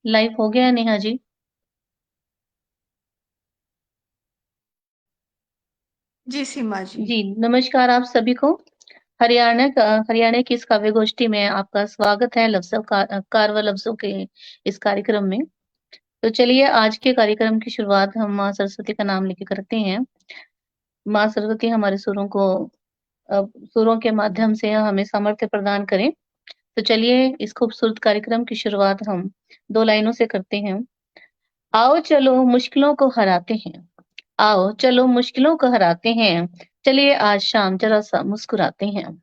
Live हो गया नेहा जी? जी सीमा जी। जी, नमस्कार आप सभी को। हरियाणा की इस काव्य गोष्ठी में आपका स्वागत है कार व लफ्ज़ों के इस कार्यक्रम में। तो चलिए आज के कार्यक्रम की शुरुआत हम माँ सरस्वती का नाम लेके करते हैं। माँ सरस्वती हमारे सुरों के माध्यम से हमें सामर्थ्य प्रदान करें। तो चलिए इस खूबसूरत कार्यक्रम की शुरुआत हम 2 लाइनों से करते हैं। आओ चलो मुश्किलों को हराते हैं। आओ चलो मुश्किलों को हराते हैं। चलिए आज शाम ज़रा-सा मुस्कुराते हैं।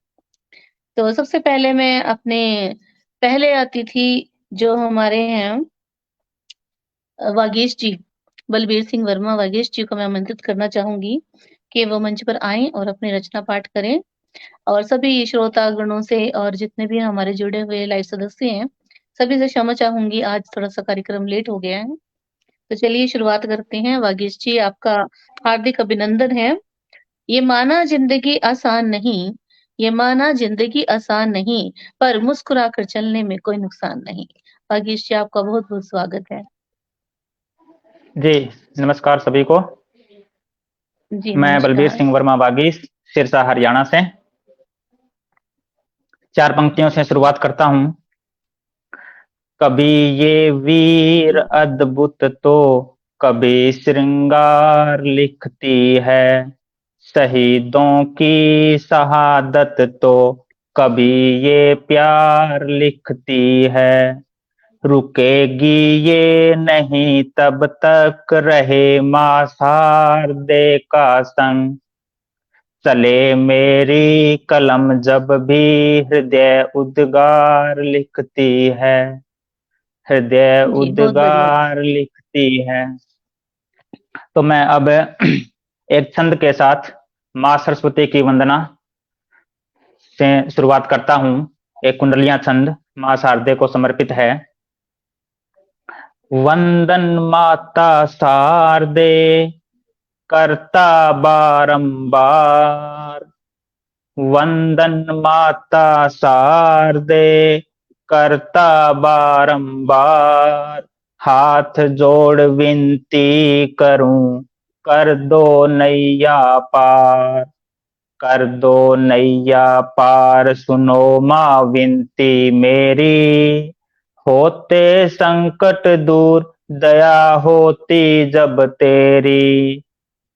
तो सबसे पहले मैं अपने पहले अतिथि जो हमारे हैं वागीश जी, बलबीर सिंह वर्मा वागीश जी को मैं आमंत्रित करना चाहूँगी कि वो मंच पर आएँ और अपनी रचना पाठ करें और सभी श्रोतागणों से और जितने भी हमारे जुड़े हुए लाइव सदस्य हैं, सभी से क्षमा चाहूँगी आज थोड़ा-सा कार्यक्रम लेट हो गया है। तो चलिए शुरुआत करते हैं। वागीश जी आपका हार्दिक अभिनंदन है। ये माना ज़िंदगी आसान नहीं, ये माना ज़िंदगी आसान नहीं, पर मुस्कुराकर चलने में कोई नुकसान नहीं। वागीश जी आपका बहुत-बहुत स्वागत है। जी, नमस्कार सभी को। जी, मैं बलबीर नमस्कार। सिंह वर्मा बागीश, सिरसा हरियाणा से 4 पंक्तियों से शुरुआत करता हूँ। कभी ये वीर जी, अद्भुत तो कभी श्रृंगार लिखती है, शहीदों की शहादत तो कभी ये प्यार लिखती है। रुकेगी ये नहीं तब तक रहे मासार दे का संग, चले मेरी कलम जब भी हृदय उद्गार लिखती है, हृदय जी, बहुत बढ़िया। उद्गार लिखती है। तो मैं अब एक छंद के साथ माँ सरस्वती की वंदना से शुरुआत करता हूँ। एक कुंडलियां छंद माँ शारदे को समर्पित है। वंदन माता शारदे करता बारंबार, वंदन माता शारदे करता बारंबार, हाथ जोड़ विनती करूं कर दो नैया पार, कर दो नैया पार, सुनो माँ विनती मेरी, होते संकट दूर दया होती जब तेरी,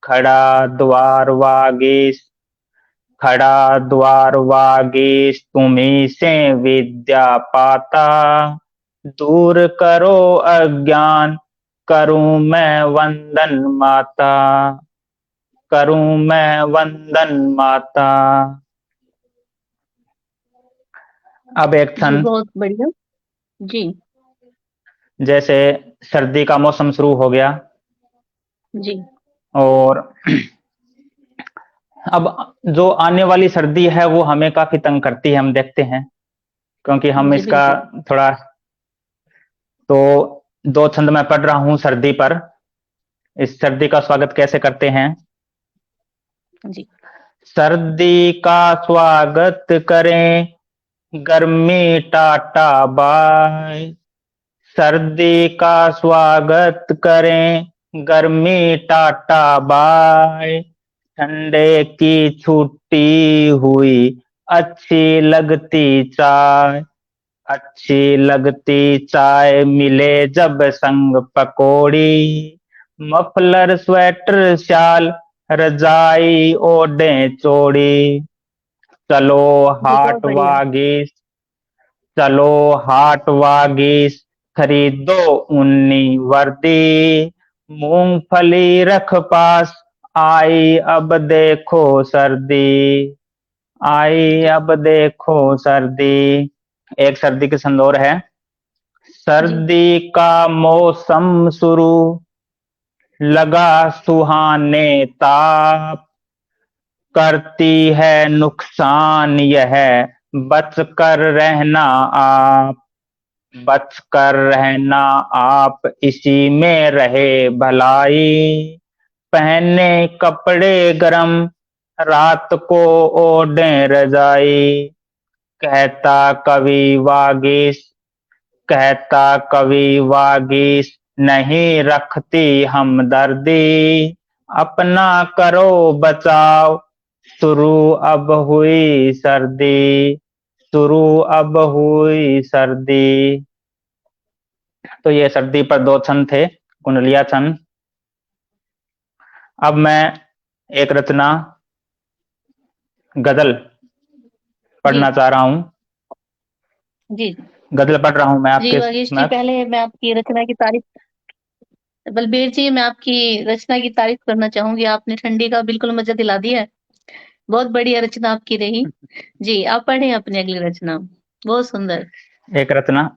खड़ा द्वार वागीश, खड़ा द्वार वागीश तुम्ही से विद्या पाता, दूर करो अज्ञान करूं मैं वंदन माता, करूं मैं वंदन माता। अब एक जी, छंद। बहुत बढ़िया। जी, जैसे सर्दी का मौसम शुरू हो गया जी, और अब जो आने वाली सर्दी है वो हमें काफी तंग करती है, हम देखते हैं, क्योंकि हम जी, इसका बिल्कुल। थोड़ा, तो 2 छंद मैं पढ़ रहा हूं सर्दी पर। इस सर्दी का स्वागत कैसे करते हैं। जी, सर्दी का स्वागत करें गर्मी टाटा बाय, सर्दी का स्वागत करें गर्मी टाटा बाय, ठंडे की छुट्टी हुई अच्छी लगती चाय, अच्छी लगती चाय मिले जब संग पकौड़ी, मफलर स्वेटर शाल रजाई ओढ़े चोड़ी, चलो जी, बहुत हाट बढ़िया। वागीश, चलो हाट वागीश खरीदो उन्नी वर्दी, मूंगफली रख पास आई अब देखो सर्दी, आई जी, अब देखो सर्दी। एक सर्दी की संदौर है। जी, सर्दी का मौसम शुरू लगा सुहाने ताप, करती है नुकसान यह बच कर रहना आप, बच कर रहना आप इसी में रहे भलाई, पहने कपड़े गरम रात को ओढ़े रजाई, कहता कवि वागीश, कहता कवि वागीश नहीं रखती हमदर्दी, अपना करो बचाओ शुरू अब हुई सर्दी, शुरू अब हुई सर्दी। तो ये सर्दी पर 2 छंद थे, कुंडलिया छंद। अब मैं एक रचना गजल पढ़ना चाह रहा हूँ। जी गजल पढ़ रहा हूँ मैं जी आपके वागीश जी, समक्ष। पहले मैं आपकी रचना की तारीफ, बलबीर जी मैं आपकी रचना की तारीफ करना चाहूंगी। आपने ठंडी का बिल्कुल मजा दिला दिया है। बहुत बढ़िया रचना आपकी रही। जी आप पढ़ें अपनी अगली रचना। बहुत सुंदर। एक रचना,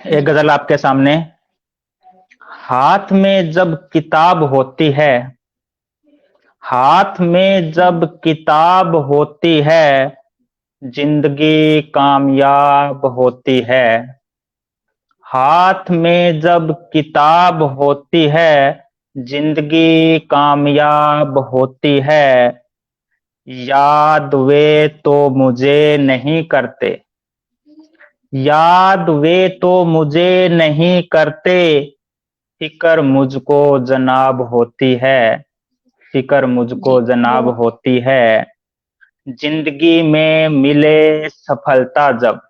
एक गजल आपके सामने। हाथ में जब किताब होती है, हाथ में जब किताब होती है, जिंदगी कामयाब होती है। हाथ में जब किताब होती है, जिंदगी कामयाब होती है। याद वे तो मुझे नहीं करते, याद वे तो मुझे नहीं करते, फिक्र मुझको जनाब होती है, फिक्र मुझको जी जनाब बहुत होती है। जिंदगी में मिले सफलता जब,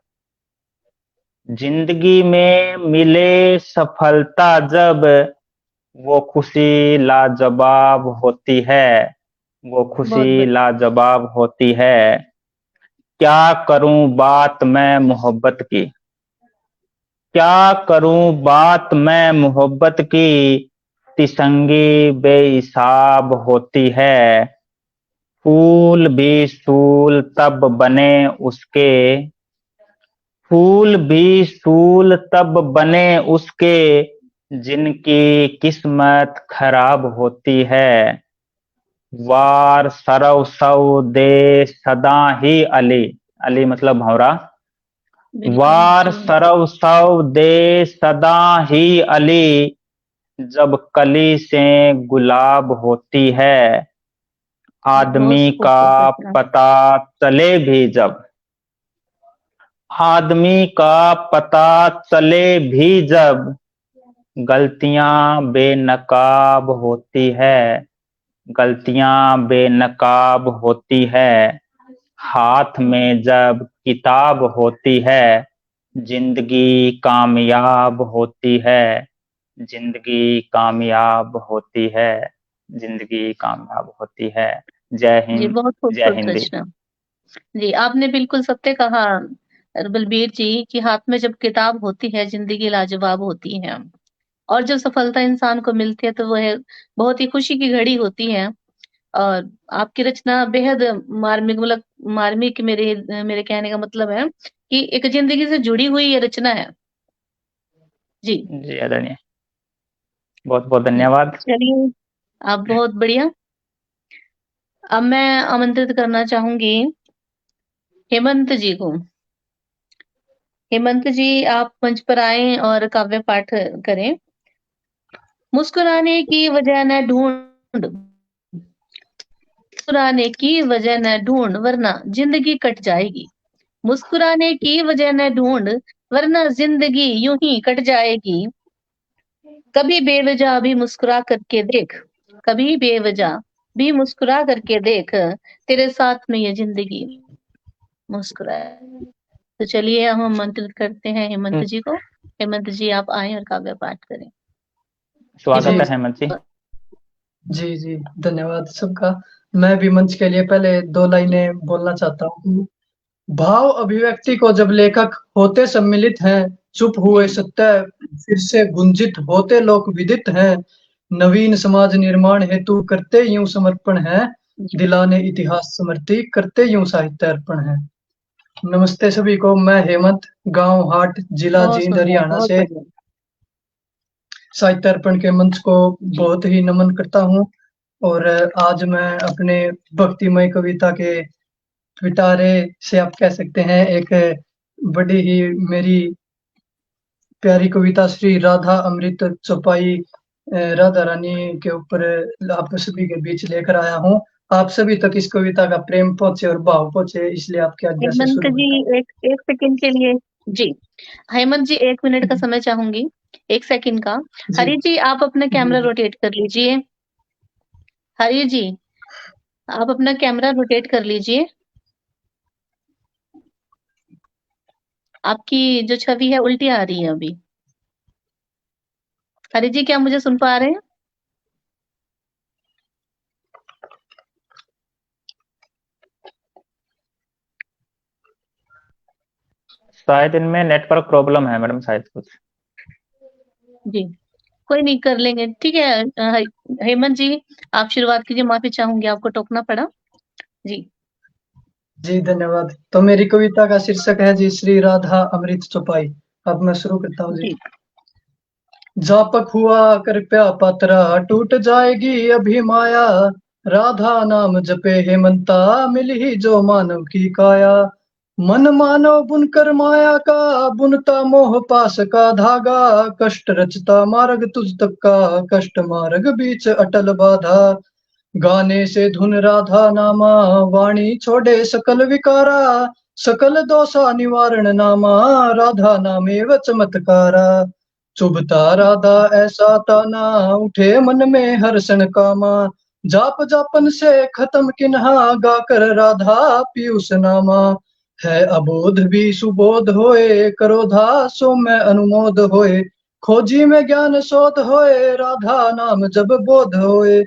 जिंदगी में मिले सफलता जब, वो खुशी लाजवाब होती है, वो बहुत खुशी बढ़िया। लाजवाब होती है। क्या करूं बात मैं मोहब्बत की, क्या करूं बात मैं मोहब्बत की, तिसंगी बेहिसाब होती है। फूल भी सूल तब बने उसके, फूल भी सूल तब बने उसके, जिनकी किस्मत खराब होती है। वार सरव सौ दे सदा ही अली, अली मतलब भंवरा। बिल्कुल वार जी। सरव सौ दे सदा ही अली, जब कली से गुलाब होती है। बहुत आदमी का खूबसूरत रचना। पता चले भी जब, आदमी का पता चले भी जब, गलतियां बेनकाब होती है, गलतियां बेनकाब होती है। हाथ में जब किताब होती है, जिंदगी कामयाब होती है, जिंदगी कामयाब होती है, जिंदगी कामयाब होती है। जय जी हिंद, बहुत जय खूबसूरत हिंदी। रचना। जी आपने बिल्कुल सत्य कहा बलबीर जी कि हाथ में जब किताब होती है जिंदगी लाजवाब होती है। और जब सफलता इंसान को मिलती है तो वह बहुत ही खुशी की घड़ी होती है। और आपकी रचना बेहद मार्मिक, मतलब मार्मिक, मेरे मेरे कहने का मतलब है कि एक जिंदगी से जुड़ी हुई ये रचना है। जी जी आदरणीय, बहुत बहुत जी धन्यवाद। चलिए, आप बहुत बढ़िया। अब मैं आमंत्रित करना चाहूंगी हेमंत जी को। हेमंत जी आप मंच पर आए और काव्य पाठ करें। मुस्कुराने की वजह न ढूंढ, मुस्कुराने की वजह न ढूंढ वरना जिंदगी कट जाएगी। मुस्कुराने की वजह न ढूंढ वरना जिंदगी यूं ही कट जाएगी। कभी बेवजह भी मुस्कुरा करके देख, कभी बेवजह भी मुस्कुरा करके देख, तेरे साथ में ये जिंदगी मुस्कुराए। तो चलिए हम आमंत्रित करते हैं हेमंत जी को। हेमंत जी आप आए और काव्य पाठ करें। स्वागत जी है हेमंत हेमंत जी। जी जी, धन्यवाद सबका। मैं भी मंच के लिए पहले 2 लाइनें बोलना चाहता हूँ। भाव अभिव्यक्ति को जब लेखक होते सम्मिलित हैं, चुप हुए जी सत्य फिर से गुंजित होते लोक विदित हैं। नवीन समाज निर्माण हेतु करते यूं समर्पण है, जी दिलाने इतिहास समृद्धि करते यूं साहित्य अर्पण है। नमस्ते सभी को, मैं हेमंत, गांव हाट, जिला बहुत जींद, सुंदर, हरियाणा बहुत से बढ़िया। साहित्य अर्पण के मंच को जी बहुत ही नमन करता हूँ। और आज मैं अपने भक्तिमय कविता के पिटारे से आप कह सकते हैं, एक बड़ी ही मेरी प्यारी कविता श्री राधा अमृत चौपाई राधा रानी के ऊपर आप सभी के बीच लेकर आया हूँ। आप सभी तक इस कविता का प्रेम पहुंचे और भाव पहुंचे, इसलिए आपकी आज्ञा से हेमंत शुरू जी करता हूँ। एक सेकंड के लिए। जी, हेमंत जी 1 मिनट का समय चाहूंगी, 1 सेकंड का। जी हरि जी आप अपना जी कैमरा जी रोटेट कर लीजिए। हरि जी आप अपना कैमरा रोटेट कर लीजिए। आपकी जो छवि है उल्टी आ रही है अभी। हरि जी क्या मुझे सुन पा रहे हैं? शायद इनमें नेटवर्क प्रॉब्लम है मैडम, शायद कुछ। जी, कोई नहीं कर लेंगे। ठीक है हेमंत जी आप शुरुआत कीजिए, माफी चाहूंगी आपको टोकना पड़ा। जी। जी धन्यवाद। तो मेरी कविता का शीर्षक है जी श्री राधा अमृत चौपाई। अब मैं शुरू करता हूँ जी। जी। जापक हुआ कृपया पात्रा, टूट जाएगी अभी माया। राधा नाम जपे हेमंता, मिली ही जो मानव की काया। मन मानव बुनकर माया का, बुनता मोह पास का धागा। कष्ट रचता मार्ग तुझ तक का, कष्ट मार्ग बीच अटल बाधा। गाने से धुन राधा नामा, वाणी छोड़े सकल विकारा। सकल दोषा निवारण नामा, राधा नामेव चमत्कारा। चुभता राधा ऐसा ताना, उठे मन में हर्षण कामा। जाप जापन से खत्म किन्हा, गाकर राधा पीयूष नामा। है अबोध भी सुबोध होए, करोधा सो मैं अनुमोद होए। खोजी में ज्ञान शोध होए, राधा नाम जब बोध होए।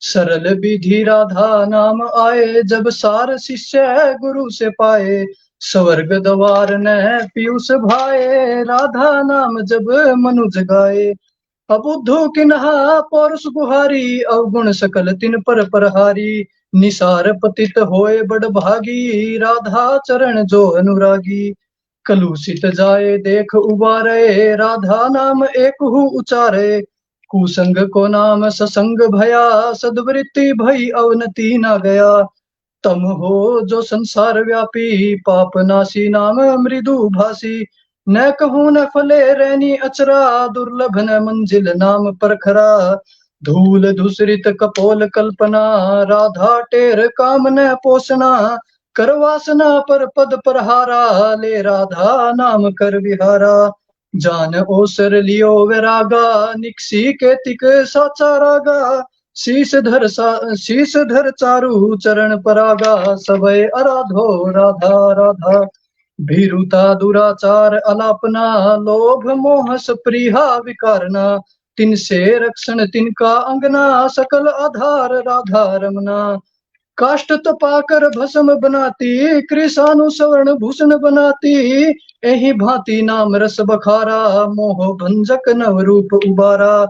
सरल विधि राधा नाम आए, जब सार शिष्य गुरु से पाए। स्वर्ग द्वार न पीयूष भाए, राधा नाम जब मनुज गाए। अबुद्धू किन्हा पौरुष गुहारी, अवगुण सकल तिन पर प्रहारी। निसार पतित होए बड़ भागी, राधा चरण जो अनुरागी। कलुषित जाए देख उबारे, राधा नाम एक हु उचारे। कुसंग को नाम ससंग भया, सद्वृत्ति भई अवनति न गया। तम हो जो संसार व्यापी, पाप नासी नाम मृदु भासी। न कहूँ न फले रैनी अचरा, दुर्लभ न मंजिल नाम परखरा। धूल धूसरित कपोल कल्पना, राधा टेर काम न पोषणा। कर वासना पर पद प्रहारा, ले राधा नाम कर विहारा। जान ओसर लियो वैरागा, निकसी के तिक साचा रागा। शीश धर चारु चरण परागा, सबय आराधो राधा राधा। भीरुता दुराचार अलापना, लोभ मोह स्पृहा विकारना। तिनसे रक्षण तिनका अंगना, सकल आधार राधा रमना। काष्ठ तपाकर भस्म बनाती, कृषानु स्वर्ण भूषण बनाती। एहि भांति नाम रस बखारा, मोह भंजक नव रूप उबारा।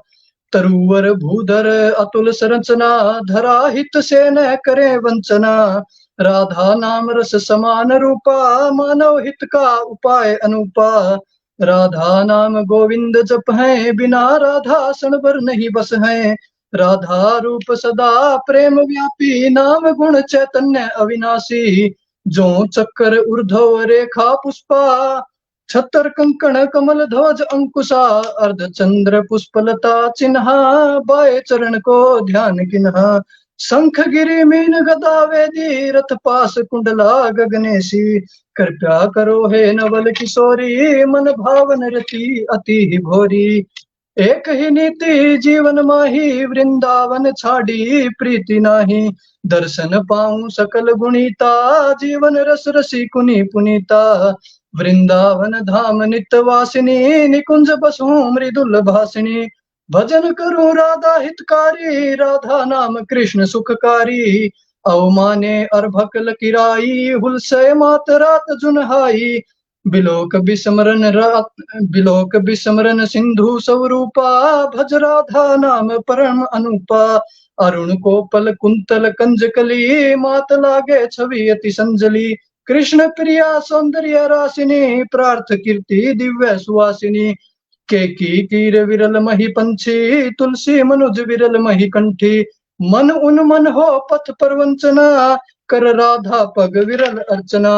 तरुवर भूधर अतुल संरचना, धरा हित से न करे वंचना। राधा नाम रस समान रूपा, मानव हित का उपाय अनूपा। राधा नाम गोविंद जप है, बिना राधा क्षण भर नहीं बस है। राधा रूप सदा प्रेम व्यापी, नाम गुण चैतन्य अविनाशी। जो चक्कर ऊर्ध्व रेखा पुष्पा, छतर कंकण कमल ध्वज अंकुशा। अर्ध चंद्र पुष्पलता चिन्हा, बाए चरण को ध्यान किन्हा। शंख गिरि मीन गदा वेदी, रथ पास कुंडला गगनेशी। कृपया करो हे नवल किशोरी, मन भावन रति अति ही भोरी। एक ही नीति जीवन माही, वृंदावन छाड़ी प्रीति नाही। दर्शन पाऊं सकल गुणीता, जीवन रस रसी कुनी पुनीता। वृंदावन धाम नित्य वासिनी, निकुंज बसूं मृदुल भासिनी। भजन करूं राधा हितकारी, राधा नाम कृष्ण सुखकारी। अवमाने अर्भक लकिराई, हुलसे मात रात जुनहाई। बिलोक बिस्मरण रात, बिलोक बिस्मरण सिंधु स्वरूपा। भज राधा नाम परम अनुपा। अरुण कोपल कुंतल कंजकली, मात लागे छवि अति संजली। कृष्ण प्रिया सौंदर्य राशिनी, प्रार्थ कीर्ति दिव्य सुवासिनी। केकी कीर विरल मही पंछी, तुलसी मनुज विरल मही कंठी। मन उन्मन हो पथ परवंचना, कर राधा पग विरल अर्चना।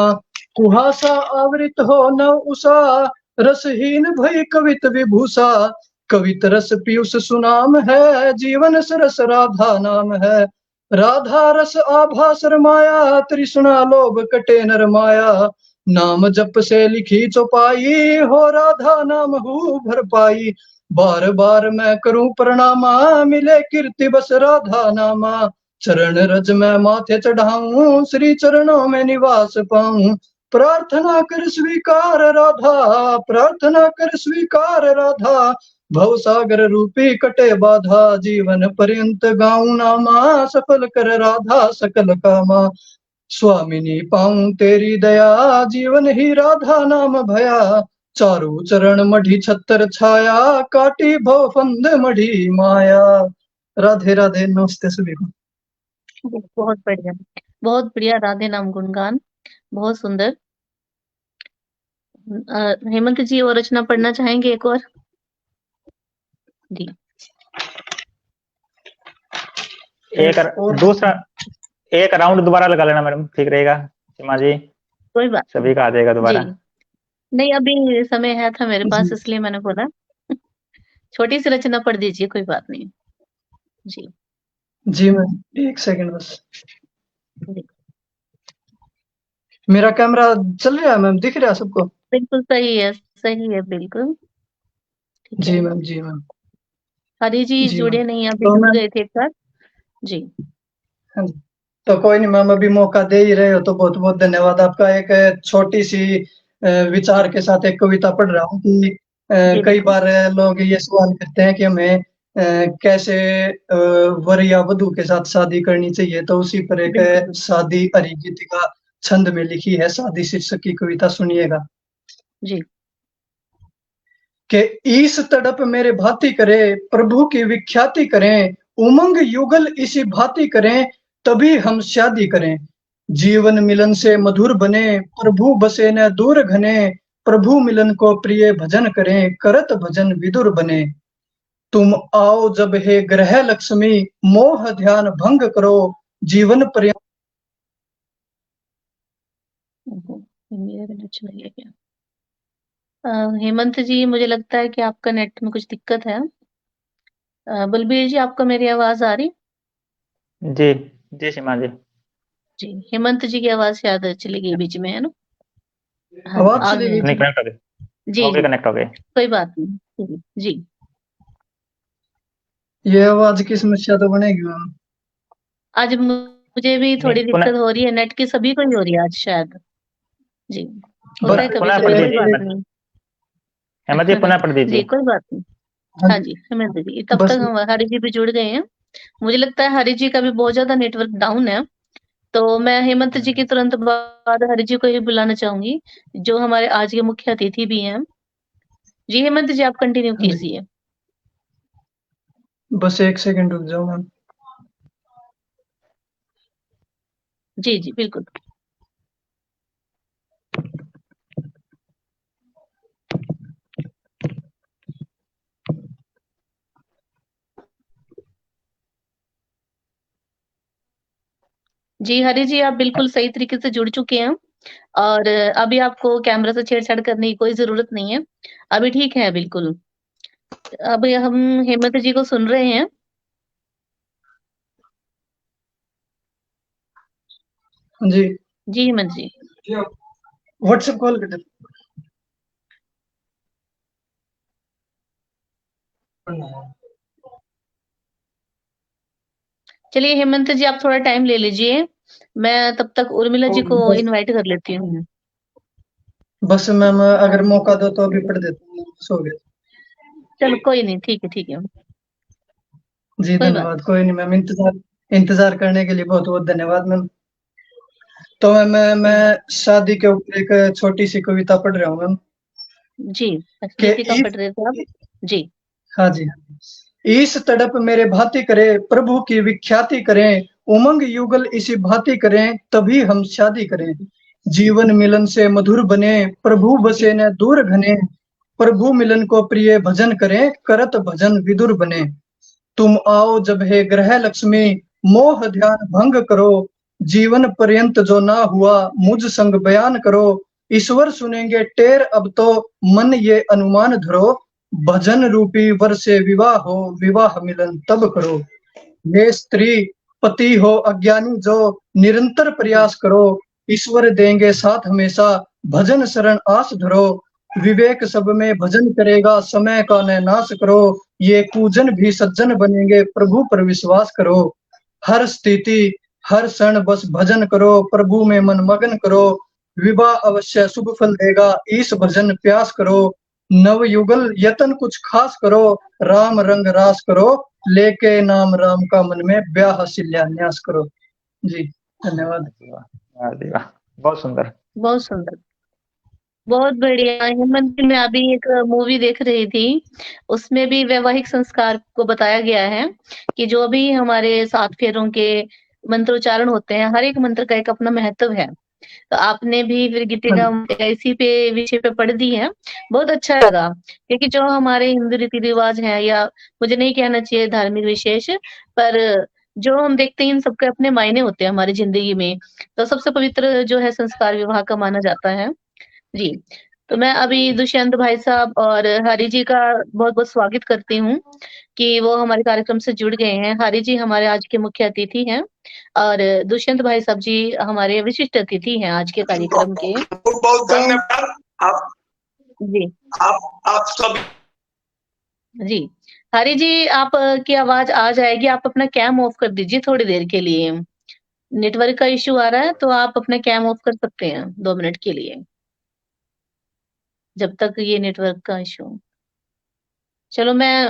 कुहासा आवृत हो नव उषा, रसहीन भई कवित विभूषा। कवित रस पीयूष सुनाम है, जीवन सरस राधा नाम है। राधा रस आभास रमाया, तृष्णा लोभ कटे नर माया। नाम जप से लिखी चौपाई, हो राधा नाम हूँ भर पाई। बार बार मैं करूं प्रणामा, मिले कीर्ति बस राधा नामा। चरण रज में माथे चढ़ाऊं, श्री चरणों में निवास पाऊं। प्रार्थना कर स्वीकार राधा, प्रार्थना कर स्वीकार राधा। भव सागर रूपी कटे बाधा, जीवन पर्यंत गाऊं नामा। सफल कर राधा सकल कामा, स्वामिनी पाऊं तेरी दया। जीवन ही राधा नाम भया, चारू चरण मढ़ी छत्र छाया। काटी भव फंद मढ़ी माया। राधे राधे, नमस्ते सभी को। बहुत बढ़िया, बहुत बढ़िया राधे नाम गुणगान, बहुत सुंदर। हेमंत जी और रचना पढ़ना चाहेंगे एक और? जी दूसरा एक राउंड दोबारा लगा लेना मैडम, ठीक रहेगा सीमा जी, कोई बात सभी का आ जाएगा दोबारा। नहीं, अभी समय है था मेरे पास, इसलिए मैंने बोला छोटी सी रचना पढ़ दीजिए, कोई बात नहीं। जी जी मैम, एक सेकंड बस। मेरा कैमरा चल रहा है मैम, दिख रहा है सबको? बिल्कुल सही है, सही है, बिल्कुल जी मैम, जी मैम। हरी जी जी जुड़े मैम। नहीं, अभी तो जुड़ मैम, गए थे एक साथ। जी हाँ जी, तो कोई नहीं मैम, अभी मौका दे ही रहे हो तो बहुत बहुत धन्यवाद आपका। एक छोटी सी विचार के साथ एक कविता पढ़ रहा हूँ कि कई बिल्कुल। बार लोग ये सवाल करते हैं कि हमें कैसे वर या वधू के साथ शादी करनी चाहिए, तो उसी पर एक बिल्कुल शादी हरी गीतिका छंद में लिखी है शादी शीर्षक की कविता, सुनिएगा। जी कि ईस तड़प मेरे भांति करे, प्रभु की विख्याति करें। उमंग युगल इसी भांति करें, तभी हम शादी करें। जीवन मिलन से मधुर बने, प्रभु बसे न दूर घने। प्रभु मिलन को प्रिय भजन करें, करत भजन विदुर बने। तुम आओ जब हे ग्रह लक्ष्मी, मोह ध्यान भंग करो। जीवन पर्यंत। मेरा भी अच्छा लगे क्या? हेमंत जी, मुझे लगता है कि आपका नेट में कुछ दिक्कत है। बलबीर जी, आपको मेरी आवाज आ रही? जी जी सीमा जी। जी, हेमंत जी की आवाज शायद चली गई बीच में, है ना? हाँ, आवाज आ चली गए गई हैं। नहीं, कनेक्ट हो गए, जी हो गए, जी, कनेक्ट हो गए। कोई बात नहीं। जी ये आवाज की समस्या तो बनेगी मैम। आज मुझे भी थोड़ी नहीं, पुनः दिक्कत हो रही है, नेट की सभी को ही हो रही है आज शायद। जी, होता है बस कभी पुनः पढ़ कभी, कोई दीजिए बात हेमंत, नहीं। हेमंत जी पुनः पढ़ जी, दीजिए। कोई बात नहीं। हाँ हाँ जी, जी, हेमंत जी, तब बस तक हम हरि जी भी जुड़ गए हैं। मुझे लगता है हरि जी का भी बहुत ज्यादा नेटवर्क डाउन है, तो मैं हेमंत जी के तुरंत बाद हरि जी को ही बुलाना चाहूंगी, जो हमारे आज के मुख्य अतिथि भी हैं। जी हेमंत जी, आप कंटिन्यू हाँ जी, कीजिए। बस एक सेकंड रुक जाओ मैम। जी जी बिल्कुल। जी हरि जी, आप बिल्कुल सही तरीके से जुड़ चुके हैं, और अभी आपको कैमरा से छेड़छाड़ करने की कोई जरूरत नहीं है, अभी ठीक है बिल्कुल। अभी हम हेमंत जी को सुन रहे हैं। हाँ जी, जी हेमंत जी। व्हाट्सएप कॉल कर। चलिए हेमंत जी, आप थोड़ा टाइम ले लीजिए, मैं तब तक उर्मिला जी को बस इनवाइट कर लेती हूँ। बस मैम, अगर मौका दो तो अभी पढ़ देता हूँ, बस हो गया। चलो कोई नहीं, ठीक है ठीक है, जी कोई बात धन्यवाद, कोई नहीं मैम, इंतजार करने के लिए बहुत बहुत धन्यवाद मैम। तो मैं शादी के ऊपर एक छोटी सी कविता पढ़ रहा हूँ मैम। जी। कि गीतिका पढ़ रहे थे आप? जी हाँ जी, ईस तड़प मेरे भांति करे, प्रभु की विख्याति करें। उमंग युगल इसी भांति करें, तभी हम शादी करें। जीवन मिलन से मधुर बने, प्रभु बसे न दूर घने। प्रभु मिलन को प्रिय भजन करें, करत भजन विदुर बने। तुम आओ जब हे ग्रह लक्ष्मी, मोह ध्यान भंग करो। जीवन पर्यंत जो ना हुआ, मुझ संग बयान करो। ईश्वर सुनेंगे टेर अब तो, मन ये अनुमान धरो। भजन रूपी वर से विवाह हो, विवाह मिलन तब करो। हे स्त्री पति हो अज्ञानी जो निरंतर प्रयास करो, ईश्वर देंगे साथ हमेशा, भजन शरण आस धरो, विवेक सब में भजन करेगा, समय का न नाश करो, ये पूजन भी सज्जन बनेंगे, प्रभु पर विश्वास करो, हर स्थिति हर क्षण बस भजन करो, प्रभु में मन मगन करो, विवाह अवश्य शुभ फल देगा, ईश भजन प्यास करो, नवयुगल यतन कुछ खास करो, राम रंग रास करो, लेके नाम राम का मन में ब्याह शिल्यान्यास करो। जी धन्यवाद। वाह, बहुत सुंदर। बहुत सुंदर, बहुत बढ़िया। हेमंत जी, मैं अभी एक मूवी देख रही थी, उसमें भी वैवाहिक संस्कार को बताया गया है कि जो भी हमारे 7 फेरों के मंत्रोच्चारण होते हैं, हर एक मंत्र का एक अपना महत्व है। तो आपने भी फिर गीतिका इसी पे विषय पे पढ़ दी है, बहुत अच्छा लगा। क्योंकि जो हमारे हिंदू रीति रिवाज है, या मुझे नहीं कहना चाहिए धार्मिक विशेष, पर जो हम देखते हैं इन सबके अपने मायने होते हैं हमारी जिंदगी में। तो सबसे पवित्र जो है संस्कार विवाह का माना जाता है। जी, तो मैं अभी दुष्यंत भाई साहब और हरि जी का बहुत-बहुत स्वागत करती हूँ कि वो हमारे कार्यक्रम से जुड़ गए हैं। हरि जी हमारे आज के मुख्य अतिथि हैं और दुष्यंत भाई साहब जी हमारे विशिष्ट अतिथि हैं आज के कार्यक्रम के। बहुत तो धन्यवाद। आप जी, सब जी। हरि जी, आप की आवाज़ आ जाएगी, आप अपना कैम ऑफ कर दीजिए थोड़ी देर के लिए। नेटवर्क का इश्यू आ रहा है, तो आप अपना कैम ऑफ कर सकते हैं 2 मिनट के लिए, जब तक ये नेटवर्क का इश्यू। चलो मैं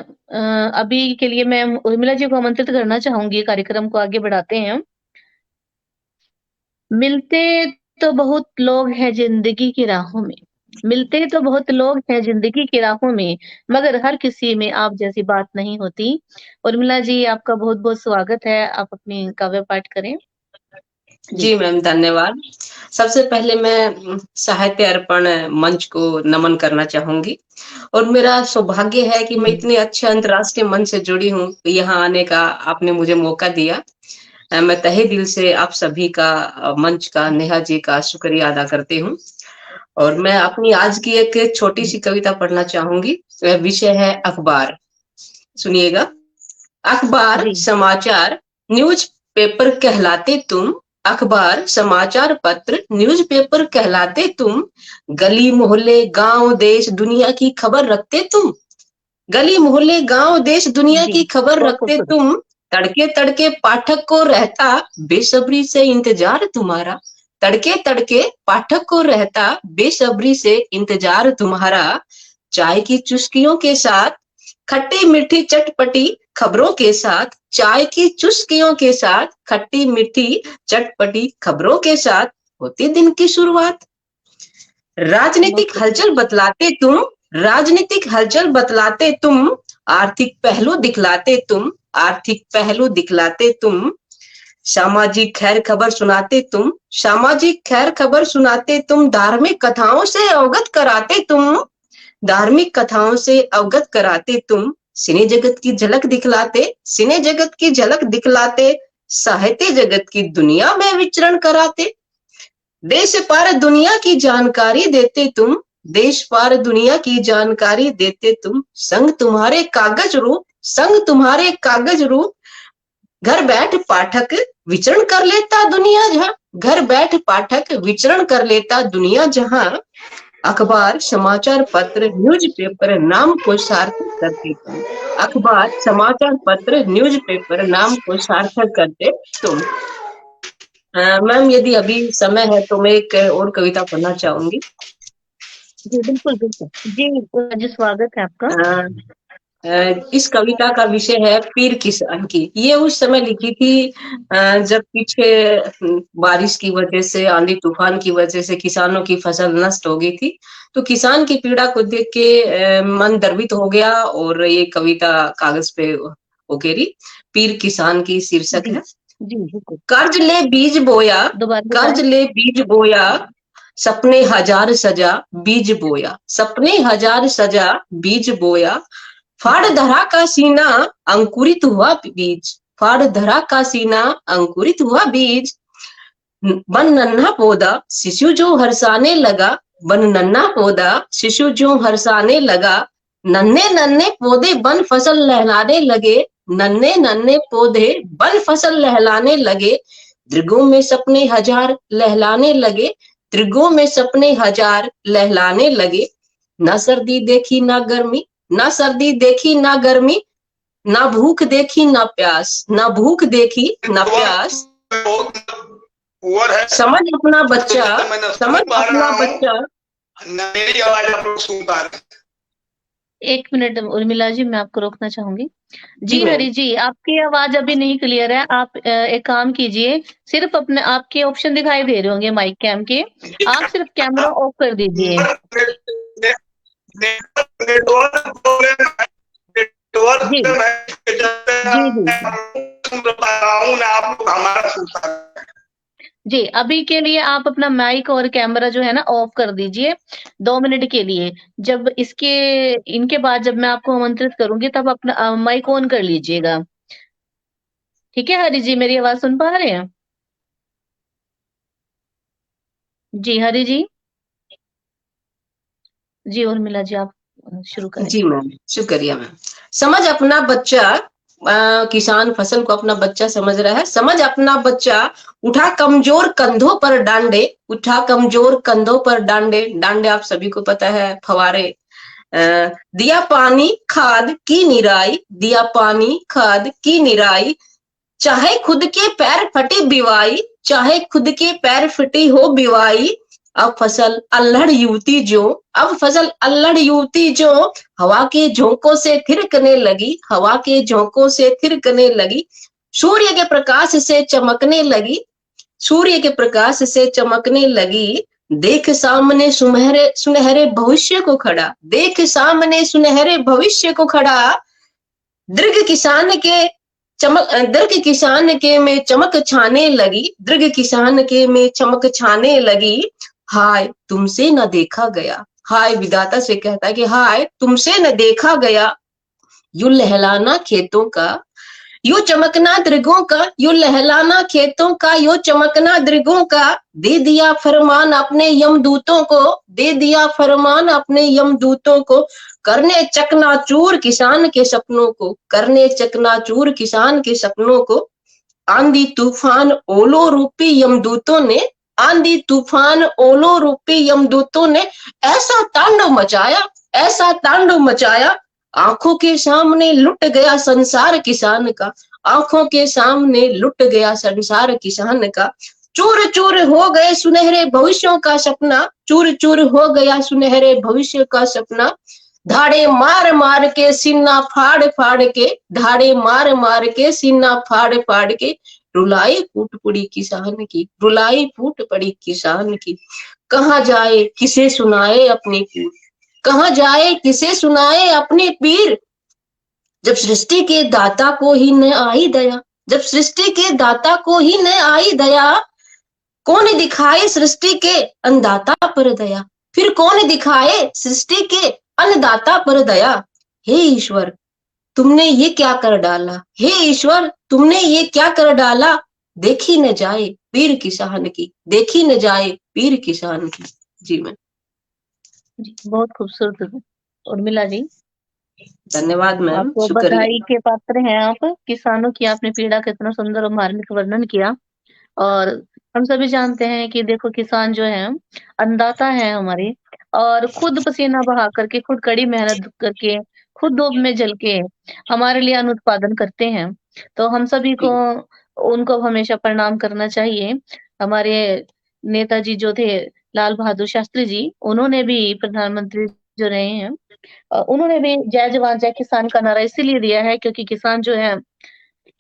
अभी के लिए मैं उर्मिला जी को आमंत्रित करना चाहूंगी, कार्यक्रम को आगे बढ़ाते हैं। मिलते तो बहुत लोग हैं जिंदगी की राहों में, मिलते तो बहुत लोग हैं जिंदगी की राहों में, मगर हर किसी में आप जैसी बात नहीं होती। उर्मिला जी, आपका बहुत बहुत स्वागत है, आप अपनी काव्य पाठ करें। जी मैम, धन्यवाद। सबसे पहले मैं साहित्य अर्पण मंच को नमन करना चाहूंगी और मेरा सौभाग्य है कि मैं इतने अच्छे अंतर्राष्ट्रीय मंच से जुड़ी हूँ। यहाँ आने का आपने मुझे मौका दिया। मैं तहे दिल से आप सभी का, मंच का, नेहा जी का शुक्रिया अदा करती हूँ। और मैं अपनी आज की एक छोटी सी कविता पढ़ना चाहूंगी। वह विषय है अखबार। सुनिएगा। अखबार समाचार न्यूज पेपर कहलाते तुम, अखबार समाचार पत्र न्यूज पेपर कहलाते तुम, गली मोहल्ले गांव देश दुनिया की खबर रखते तुम, गली मोहल्ले गांव देश दुनिया की खबर रखते तुम, तड़के तड़के पाठक को रहता बेसब्री से इंतजार तुम्हारा, तड़के तड़के पाठक को रहता बेसब्री से इंतजार तुम्हारा, चाय की चुस्कियों के साथ खट्टी मीठी चटपटी खबरों के साथ, चाय की चुस्कियों के साथ खट्टी मीठी चटपटी खबरों के साथ होती दिन की शुरुआत। राजनीतिक हलचल बतलाते तुम, राजनीतिक हलचल बतलाते तुम, आर्थिक पहलू दिखलाते तुम, आर्थिक पहलू दिखलाते तुम, सामाजिक खैर खबर सुनाते तुम, सामाजिक खैर खबर सुनाते तुम, धार्मिक कथाओं से अवगत कराते तुम, धार्मिक कथाओं से अवगत कराते तुम, सिने जगत की झलक दिखलाते, सिने जगत की झलक दिखलाते, साहित्य जगत की दुनिया में विचरण कराते, देश पार दुनिया की जानकारी देते तुम, देश पार दुनिया की जानकारी देते तुम, संग तुम्हारे कागज रूप, संग तुम्हारे कागज रूप, घर बैठ पाठक विचरण कर लेता दुनिया जहां, घर बैठ पाठक विचरण कर लेता दुनिया जहां, अखबार समाचार पत्र न्यूज पेपर नाम को सार्थक करते तुम, अखबार समाचार पत्र न्यूज पेपर नाम को सार्थक करते तुम। मैम, यदि अभी समय है तो मैं एक और कविता पढ़ना चाहूंगी। जी बिल्कुल बिल्कुल जी, स्वागत है आपका। इस कविता का विषय है पीर किसान की। ये उस समय लिखी थी जब पीछे बारिश की वजह से, आंधी तूफान की वजह से किसानों की फसल नष्ट हो गई थी। तो किसान की पीड़ा को देख के मन द्रवित हो गया और ये कविता कागज पे उकेरी। पीर किसान की शीर्षक है। कर्ज ले बीज बोया, कर्ज ले बीज बोया, सपने हजार सजा बीज बोया, सपने हजार सजा बीज बोया, फाड़ धरा का सीना अंकुरित हुआ बीज, फाड़ धरा का सीना अंकुरित हुआ बीज, बन नन्हा पौधा शिशु जो हर्षाने लगा, बन नन्हा पौधा शिशु जो हर्षाने लगा, नन्हे नन्हे पौधे बन फसल लहराने लगे, नन्हे नन्हे पौधे बन फसल लहलाने लगे, दृगों में सपने हजार लहलाने लगे, दृगों में सपने हजार लहलाने लगे। ना सर्दी देखी ना गर्मी, ना सर्दी देखी ना गर्मी, ना भूख देखी ना प्यास, ना भूख देखी ना प्यास। पुअर है, समझ अपना बच्चा, मैं न समझ सुन पा अपना रहा हूँ, बच्चा। न मेरी आवाज आप लोग सुन पा रहे हैं। 1 मिनट उर्मिला जी, मैं आपको रोकना चाहूंगी। जी जी मैम। हरी जी, आपकी आवाज अभी नहीं क्लियर है। आप एक काम कीजिए, सिर्फ अपने आपके ऑप्शन दिखाई दे रहे होंगे माइक कैम के, आप सिर्फ कैमरा ऑफ कर दीजिए। नेटवर्क प्रॉब्लम है, नेटवर्क जी प्रॉब्लम है, जी जी जी सुन पा रहा हूँ ना आप लोग हमारा सुन पा रहे हैं। जी, अभी के लिए आप अपना माइक और कैमरा जो है ना ऑफ कर दीजिए 2 मिनट के लिए। जब इनके बाद जब मैं आपको आमंत्रित करूंगी तब अपना माइक ऑन कर लीजिएगा। ठीक है हरी जी, मेरी आवाज सुन पा रहे हैं? जी हरी जी, जी उर्मिला जी, आप शुरू करें। जी मैम, शुक्रिया मैम। समझ अपना बच्चा, किसान फसल को अपना बच्चा समझ रहा है। समझ अपना बच्चा, उठा कमजोर कंधों पर डांडे, उठा कमजोर कंधों पर डांडे। डांडे आप सभी को पता है, फवारे। दिया पानी खाद की निराई, दिया पानी खाद की निराई, चाहे खुद के पैर फटी बिवाई, चाहे खुद के पैर फटी हो बिवाई। अब फसल अल्हड़ युवती जो, अब फसल अल्हड़ युवती जो, हवा के झोंकों से थिरकने लगी, हवा के झोंकों से थिरकने लगी। सूर्य के प्रकाश से चमकने लगी, सूर्य के प्रकाश से चमकने लगी। देख सामने सुनहरे सुनहरे भविष्य को खड़ा, देख सामने सुनहरे भविष्य को खड़ा। दृढ़ किसान के दृढ़ किसान के में चमक छाने लगी, दृढ़ किसान के में चमक छाने लगी। हाय तुमसे न देखा गया, हाय विधाता से कहता है कि हाय तुमसे न देखा गया। यूं लहलाना खेतों का, यूं चमकना दृगों का, यूं लहलाना खेतों का, यूं चमकना दृगों का। दे दिया फरमान अपने यमदूतों को, दे दिया फरमान अपने यमदूतों को, करने चकनाचूर किसान के सपनों को, करने चकनाचूर किसान के सपनों को। आंधी तूफान ओलो रूपी यमदूतों ने, आंधी तूफान ओलो रूपी यमदूतों ने ऐसा तांडव मचाया, ऐसा तांडव मचाया। आंखों के सामने लुट गया संसार किसान का, आंखों के सामने लुट गया संसार किसान का। चूर चूर हो गए सुनहरे भविष्यों का सपना, चूर चूर हो गया सुनहरे भविष्य का सपना। धाड़े मार मार के सीना फाड़ फाड़ के, धाड़े मार मार के सीना फाड़ फाड़ के। रुलाई फूट पड़ी किसान की, रुलाई फूट पड़ी किसान की। कहाँ जाए किसे सुनाए अपनी पीर, कहाँ जाए किसे सुनाए अपनी पीर। जब सृष्टि के दाता को ही न आई दया, जब सृष्टि के दाता को ही न आई दया। कौन दिखाए सृष्टि के अन्नदाता पर दया, फिर कौन दिखाए सृष्टि के अन्नदाता पर दया। हे ईश्वर तुमने ये क्या कर डाला, हे ईश्वर तुमने ये क्या कर डाला। देखी न जाए पीर किसान की, देखी न जाए पीर किसान की। जी मैम। जी, बहुत खूबसूरत उर्मिला जी, धन्यवाद मैम, आपको शुक्रिया। बधाई के पात्र हैं आप। किसानों की आपने पीड़ा का इतना सुंदर और मार्मिक वर्णन किया। और हम सभी जानते हैं कि देखो किसान जो है अन्नदाता है हमारे, और खुद पसीना बहा करके, खुद कड़ी मेहनत करके, खुद धूप में जल के हमारे लिए अन्न उत्पादन करते हैं। तो हम सभी को उनको हमेशा प्रणाम करना चाहिए। हमारे नेताजी जो थे लाल बहादुर शास्त्री जी, उन्होंने भी प्रधानमंत्री जो रहे हैं, उन्होंने भी जय जवान जय किसान का नारा इसीलिए दिया है क्योंकि किसान जो है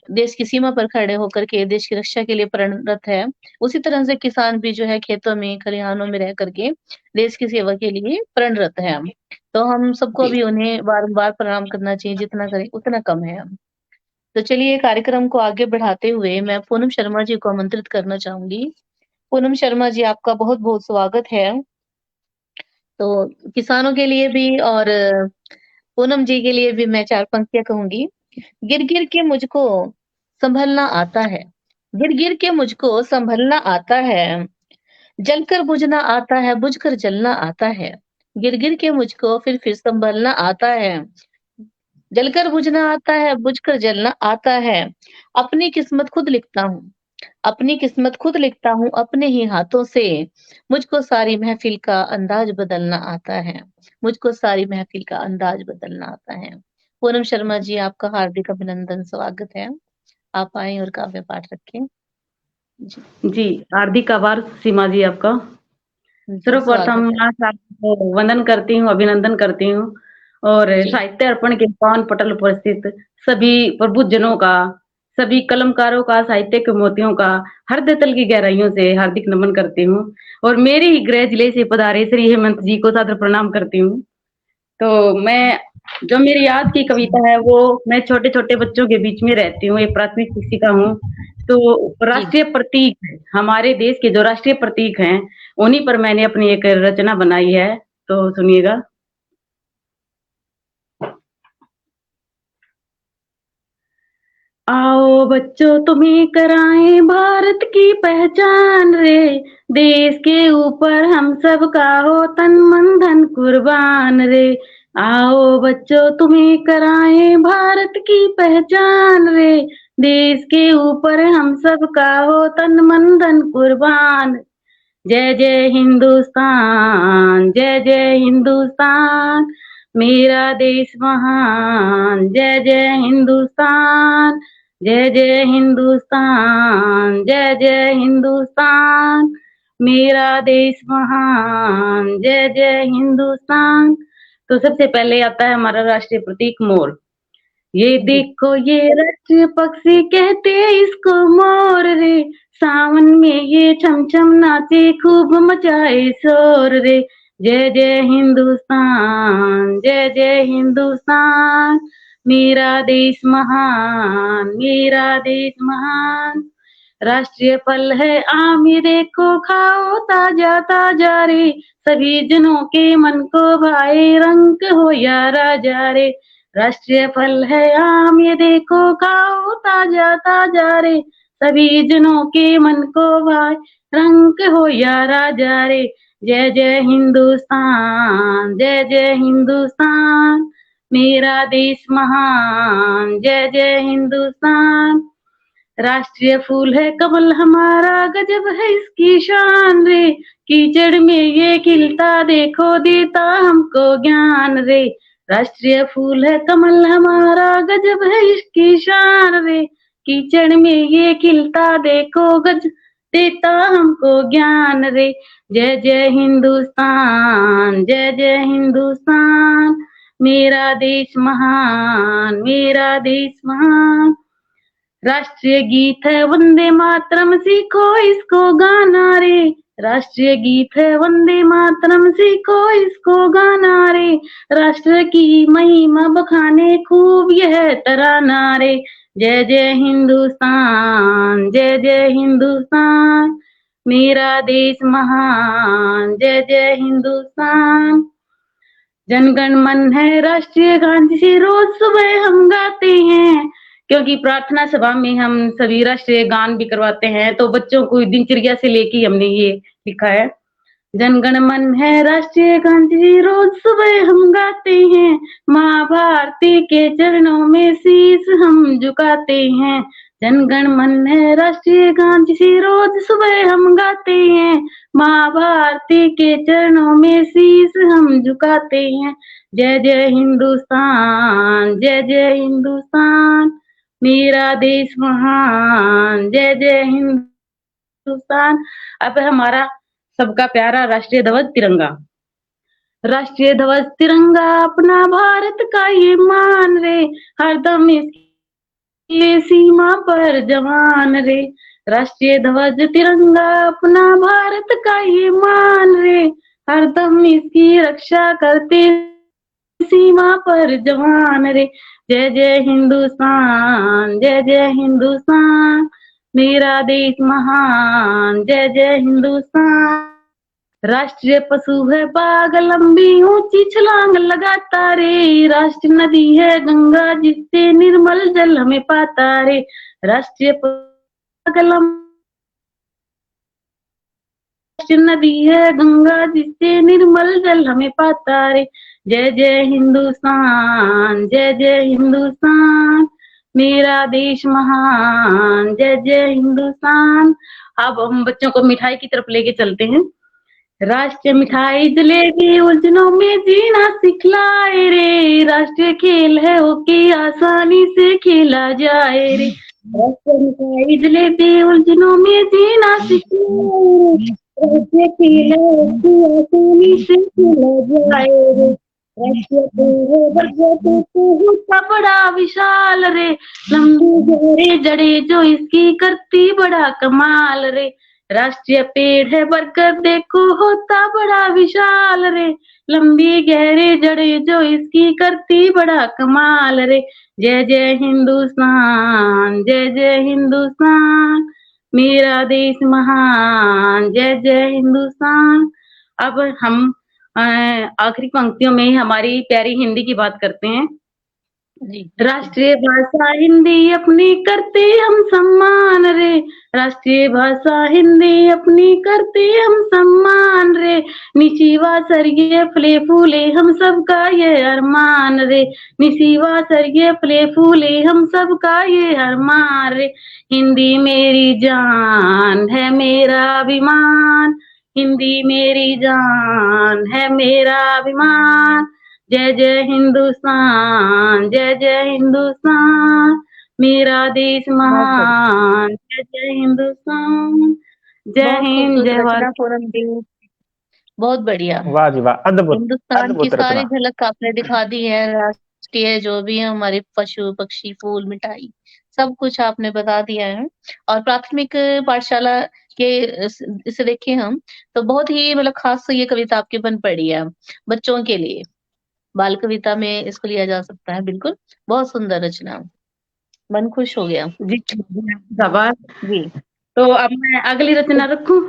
देश की सीमा पर खड़े होकर के देश की रक्षा के लिए प्रणरत है। उसी तरह से किसान भी जो है खेतों में खलिहानों में रह करके देश की सेवा के लिए प्रणरत है। तो हम सबको भी उन्हें बारंबार प्रणाम करना चाहिए, जितना करें उतना कम है। तो चलिए कार्यक्रम को आगे बढ़ाते हुए मैं पूनम शर्मा जी को आमंत्रित करना चाहूंगी। पूनम शर्मा जी, आपका बहुत बहुत स्वागत है। तो किसानों के लिए भी और पूनम जी के लिए भी मैं 4 पंक्तियां कहूंगी। गिर गिर के मुझको संभलना आता है, गिर गिर के मुझको संभलना आता है, जलकर बुझना आता है, बुझकर जलना आता है। गिर गिर के मुझको फिर संभलना आता है, जलकर बुझना आता है, बुझकर जलना आता है। अपनी किस्मत खुद लिखता हूँ, अपनी किस्मत खुद लिखता हूँ अपने ही हाथों से। मुझको सारी महफिल का अंदाज बदलना आता है, मुझको सारी महफिल का अंदाज बदलना आता है। पूनम शर्मा जी, आपका हार्दिक अभिनंदन, स्वागत है। आप आए और काव्य पाठ रखें। जी, हार्दिक आभार सीमा जी आपका। सर्वप्रथम स्वागत है। मैं आपको वंदन करती हूँ, अभिनंदन करती हूँ और जी। साहित्य अर्पण के पावन पटल पर स्थित सभी प्रबुद्धजनों का, सभी कलमकारों का, साहित्य के मोतियों का हृदय तल की गहराइयों से हार्दिक नमन करती हूँ और मेरे ही गृह जिले से पधारे श्री हेमंत जी को सादर प्रणाम करती हूँ। तो मैं जो मेरी आज की कविता है वो मैं छोटे छोटे बच्चों के बीच में रहती हूँ, एक प्राथमिक शिक्षिका हूँ। तो राष्ट्रीय प्रतीक, हमारे देश के जो राष्ट्रीय प्रतीक हैं उन्हीं पर मैंने अपनी एक रचना बनाई है, तो सुनिएगा। आओ बच्चों तुम्हें कराएं भारत की पहचान रे, देश के ऊपर हम सब का हो तन मन धन कुर्बान रे। आओ बच्चों तुम्हें कराएं भारत की पहचान रे, देश के ऊपर हम सब का हो तन मन धन कुर्बान। जय जय हिंदुस्तान, जय जय हिंदुस्तान, मेरा देश महान। जय जय हिंदुस्तान, जय जय हिंदुस्तान, जय जय हिंदुस्तान, मेरा देश महान। जय जय हिंदुस्तान। तो सबसे पहले आता है हमारा राष्ट्रीय प्रतीक मोर। ये देखो ये राष्ट्रीय पक्षी कहते इसको मोर रे, सावन में ये छम छम नाचे खूब मचाए शोर रे। जय जय हिंदुस्तान, जय जय हिंदुस्तान, मेरा देश महान, मेरा देश महान। राष्ट्रीय फल है आम ये देखो खाओ ताजा ताजा रे, सभी जनों के मन को भाए रंग हो या राजा रे। राष्ट्रीय फल है आम ये देखो खाओ ताजा ताजा रे, सभी जनों के मन को भाए रंग हो या राजा रे। जय जय हिंदुस्तान, जय जय हिंदुस्तान, मेरा देश महान। जय जय हिंदुस्तान। राष्ट्रीय फूल है कमल हमारा, गजब है इसकी शान रे, कीचड़ में ये खिलता देखो देता हमको ज्ञान रे। राष्ट्रीय फूल है कमल हमारा, गजब है इसकी शान रे, कीचड़ में ये खिलता देखो गज देता हमको ज्ञान रे। जय जय हिंदुस्तान, जय जय हिंदुस्तान, मेरा देश महान, मेरा देश महान। राष्ट्रीय गीत है वंदे मातरम, सीखो इसको गाना रे, राष्ट्रीय गीत है वंदे मातरम, सीखो इसको गाना रे। राष्ट्र की महिमा बखाने खूब यह तराना रे। जय जय हिंदुस्तान, जय जय हिंदुस्तान, मेरा देश महान। जय जय हिंदुस्तान। जनगण मन है राष्ट्रीय गान जिसे रोज सुबह हम गाते हैं, क्योंकि प्रार्थना सभा में हम सभी राष्ट्रीय गान भी करवाते हैं, तो बच्चों को दिनचर्या से लेके हमने ये लिखा है। जनगण मन है राष्ट्रीय गान जिसे रोज सुबह हम गाते हैं, माँ भारती के चरणों में शीश हम झुकाते हैं। जनगण मन है राष्ट्रीय गान जिसे रोज सुबह हम गाते हैं, माँ भारती के चरणों में शीश हम झुकाते हैं। जय जय हिंदुस्तान, जय जय हिंदुस्तान, मेरा देश महान। जय जय हिंदुस्तान। अब हमारा सबका प्यारा राष्ट्रीय ध्वज तिरंगा। राष्ट्रीय ध्वज तिरंगा अपना भारत का ये मान रे, हरदम इसकी सीमा पर जवान रे। राष्ट्रीय ध्वज तिरंगा अपना भारत का ये मान रे, हरदम इसकी रक्षा करते सीमा पर जवान रे। जय जय हिंदुस्तान, जय जय हिंदुस्तान, मेरा देश महान। जय जय हिंदुस्तान। राष्ट्रीय पशु है बाघ, लंबी ऊंची छलांग लगाता रे, राष्ट्रीय नदी है गंगा जिससे निर्मल जल हमें पाता रे। राष्ट्रीय नदी है गंगा जिससे निर्मल जल हमें पाता रे। जय जय हिंदुस्तान, जय जय हिंदुस्तान, मेरा देश महान, जय जय हिंदुस्तान। अब हम बच्चों को मिठाई की तरफ लेके चलते हैं। राष्ट्रीय मिठाई जलेबी उलझनों में जीना सिखलाए रे, राष्ट्रीय खेल है हॉकी आसानी से खेला जाए रे। राष्ट्रीय मिठाई जलेबी उलझनों में जीना सिखलाए रे, राष्ट्रीय खेल है हॉकी आसानी से खेला जाए रे। राष्ट्रीय खेल है बरगद होता बड़ा विशाल रे, लंबी गहरे जड़े जो इसकी करती बड़ा कमाल रे। राष्ट्रीय पेड़ है बरगद देखो होता बड़ा विशाल रे, लंबी गहरे जड़े जो इसकी करती बड़ा कमाल रे। जय जय हिंदुस्तान, जय जय हिंदुस्तान, मेरा देश महान, जय जय हिंदुस्तान। अब हम आखिरी पंक्तियों में हमारी प्यारी हिंदी की बात करते हैं। जी राष्ट्रीय भाषा हिंदी अपनी करते हम सम्मान रे, राष्ट्रीय भाषा हिंदी अपनी करते हम सम्मान रे। निशिवा सर्गे फले फूले हम सबका ये अरमान रे, निशिवा सर्गे फले फूले हम सबका ये अरमान रे। हिंदी मेरी जान है मेरा अभिमान, हिंदी मेरी जान है मेरा अभिमान। जय जय हिंदुस्तान, जय जय हिंदुस्तान, मेरा देश महान, जय जय हिंदुस्तान। जय बहुत हिंद, खूबसूरत जय रचना भारत। पूनम जी, बहुत बढ़िया। वाह जी वाह, अद्भुत हिंदुस्तान की अद्भुत सारी रचना। झलक आपने दिखा दी है। राष्ट्रीय जो भी है हमारे पशु पक्षी फूल मिठाई सब कुछ आपने बता दिया है। और प्राथमिक पाठशाला के इसे देखें हम तो बहुत ही मतलब खास ये कविता आपकी बन पड़ी है बच्चों के लिए। बाल कविता में इसको लिया जा सकता है। बिल्कुल बहुत सुंदर रचना, मन खुश हो गया। जी शाबाश। जी तो अब मैं अगली रचना रखूं?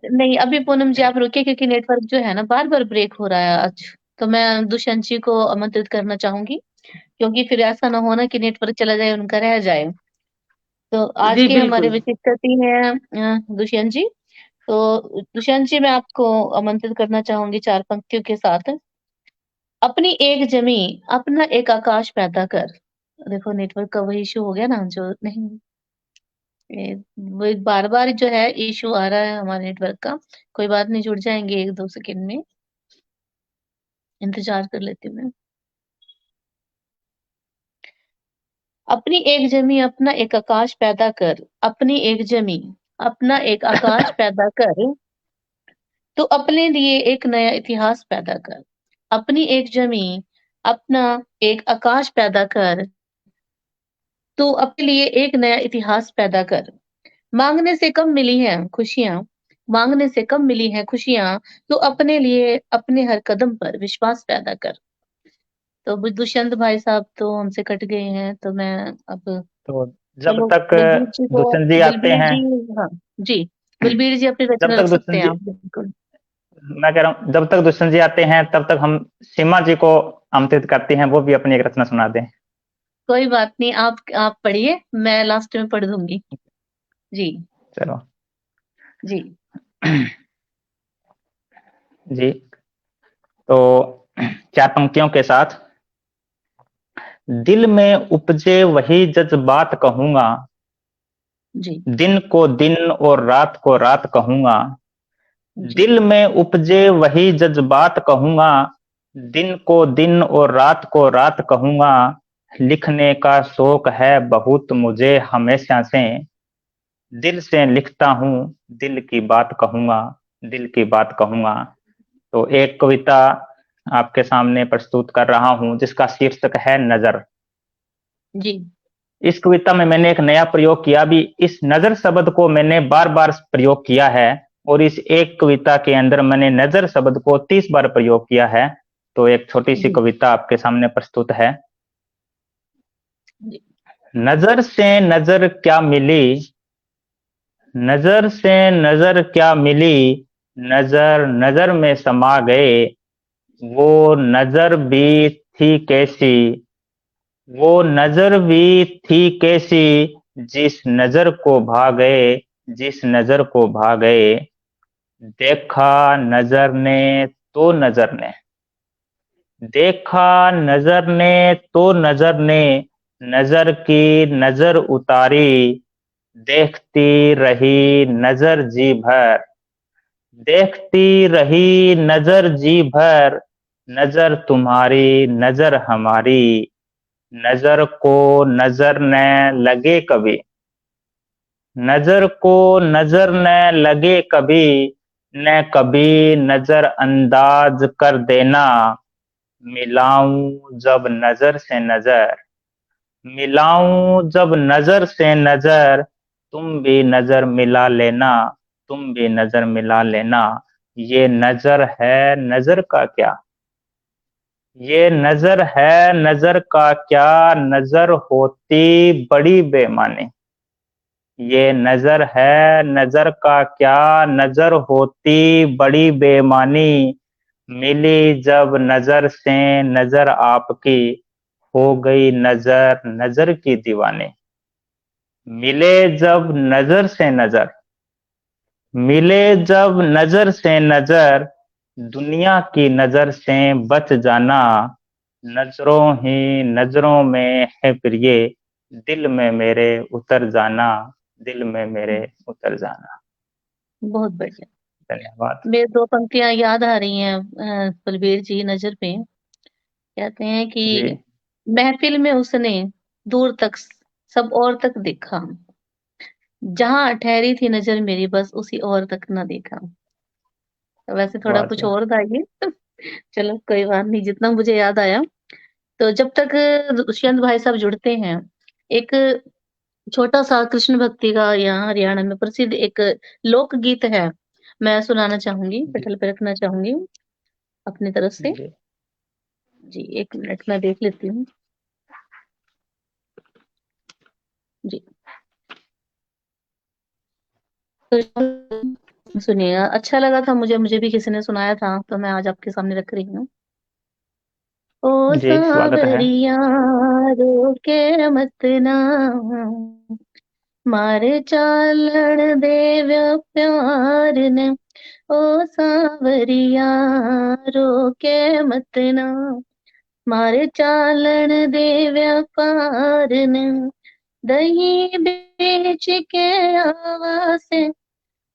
नहीं, अभी पूनम जी आप रुके क्योंकि नेटवर्क जो है ना बार-बार ब्रेक हो रहा है आज। तो मैं दुष्यंत जी को आमंत्रित करना चाहूंगी क्योंकि फिर ऐसा ना हो ना कि नेटवर्क चला जाए उनका रह जाए। तो आज जी के हमारे बिल्कुल। विशिष्ट अतिथि हैं दुष्यंत जी। तो दुष्यंत जी मैं आपको आमंत्रित करना चाहूंगी 4 पंक्तियों के साथ। अपनी एक जमी अपना एक आकाश पैदा कर। देखो नेटवर्क का वही इशू हो गया ना जो नहीं वो बार-बार जो है इशू आ रहा है हमारे नेटवर्क का। कोई बात नहीं, जुड़ जाएँगे 1-2 सेकंड में। इंतज़ार कर लेती हूँ मैं। अपनी एक ज़मीं अपना एक आकाश पैदा कर, अपनी एक ज़मीं अपना एक आकाश पैदा कर, तो अपने लिए एक नया इतिहास पैदा कर। अपनी एक ज़मीं अपना एक आकाश पैदा कर, तो अपने लिए एक नया इतिहास पैदा कर। माँगने से कम मिली हैं खुशियाँ, माँगने से कम मिली हैं खुशियाँ, तो अपने लिए अपने हर कदम पर विश्वास पैदा कर। तो दुष्यंत भाई साहब तो हमसे कट गए हैं, तो मैं अब तो जब चलो तक बलबीर जी को दुष्यंत जी आते बलबीर हैं, जी हाँ, जी, बलबीर जी अपनी जब रचना तक रख सकते दुष्यंत हैं जी आप बिल्कुल। मैं कह रहा हूँ जब तक दुष्यंत जी आते हैं तब तक हम सीमा जी को आमंत्रित करते हैं, वो भी अपनी एक रचना सुना दें। कोई बात नहीं, आप पढ़िए, मैं लास्ट में पढ़ दूँगी। जी, चलो जी, जी। तो 4 पंक्तियों के साथ, दिल में उपजे वही जज्बात कहूंगा, जी, दिन को दिन और रात को रात कहूंगा। जी, दिल में उपजे वही जज्बात कहूंगा, दिन को दिन और रात को रात कहूंगा। लिखने का शौक है बहुत मुझे हमेशा से, दिल से लिखता हूँ दिल की बात कहूंगा, दिल की बात कहूंगा। तो एक कविता आपके सामने प्रस्तुत कर रहा हूं जिसका शीर्षक है नजर। जी, इस कविता में मैंने एक नया प्रयोग किया भी, इस नजर शब्द को मैंने बार बार प्रयोग किया है और इस एक कविता के अंदर मैंने नजर शब्द को 30 बार प्रयोग किया है। तो एक छोटी सी जी, कविता आपके सामने प्रस्तुत है। जी, नजर से नजर क्या मिली, नजर से नजर क्या मिली, नजर नजर में समा गए। वो नजर भी थी कैसी, वो नजर भी थी कैसी, जिस नजर को भा गए, जिस नजर को भा गए। देखा नजर ने तो नजर ने, देखा नजर ने तो नजर ने नजर की नजर उतारी, देखती रही नजर जी भर, देखती रही नजर जी भर, नजर तुम्हारी नजर हमारी, नजर को नजर न लगे कभी, नजर को नजर न लगे कभी, न कभी नजर अंदाज कर देना, मिलाऊं जब नजर से नजर, मिलाऊं जब नजर से नजर, तुम भी नजर मिला लेना, तुम भी नजर मिला लेना, ये नजर है नजर का क्या, ये नजर है नजर का क्या, नजर होती बड़ी बेमानी, ये नजर है नजर का क्या, नजर होती बड़ी बेमानी, मिली जब नजर से नजर आपकी, हो गई नजर नजर की दीवानी, मिले जब नजर से नजर, मिले जब नजर से नजर, दुनिया की नजर से बच जाना, नजरों ही नजरों में है प्रिय, दिल में मेरे उतर जाना, दिल में मेरे उतर जाना। बहुत बढ़िया। धन्यवाद। मेरे 2 पंक्तियां याद आ रही हैं बलबीर जी नजर पे। कहते हैं कि जी महफिल में उसने दूर तक सब और तक देखा, जहां ठहरी थी नजर मेरी बस उसी और तक न देखा। तो वैसे थोड़ा बात कुछ है। और था ये। चलो कोई बात नहीं, जितना मुझे याद आया। तो जब तक दुष्यंत भाई साहब जुड़ते हैं, एक छोटा सा कृष्ण भक्ति का यहाँ हरियाणा में प्रसिद्ध एक लोक गीत है, मैं सुनाना चाहूंगी, जी पटल पे रखना चाहूंगी अपनी तरफ से। जी जी 1 मिनट मैं देख लेती हूँ। जी तो सुनिए, अच्छा लगा था मुझे भी किसी ने सुनाया था, तो मैं आज आपके सामने रख रही हूँ। ओ जी स्वागत है। सांवरिया रोके मत ना, मारे चालन देव्या प्यार ने, ओ सांवरिया रोके मत ना, मारे चालन दे व्यापार ने, दही बेच के आवा से,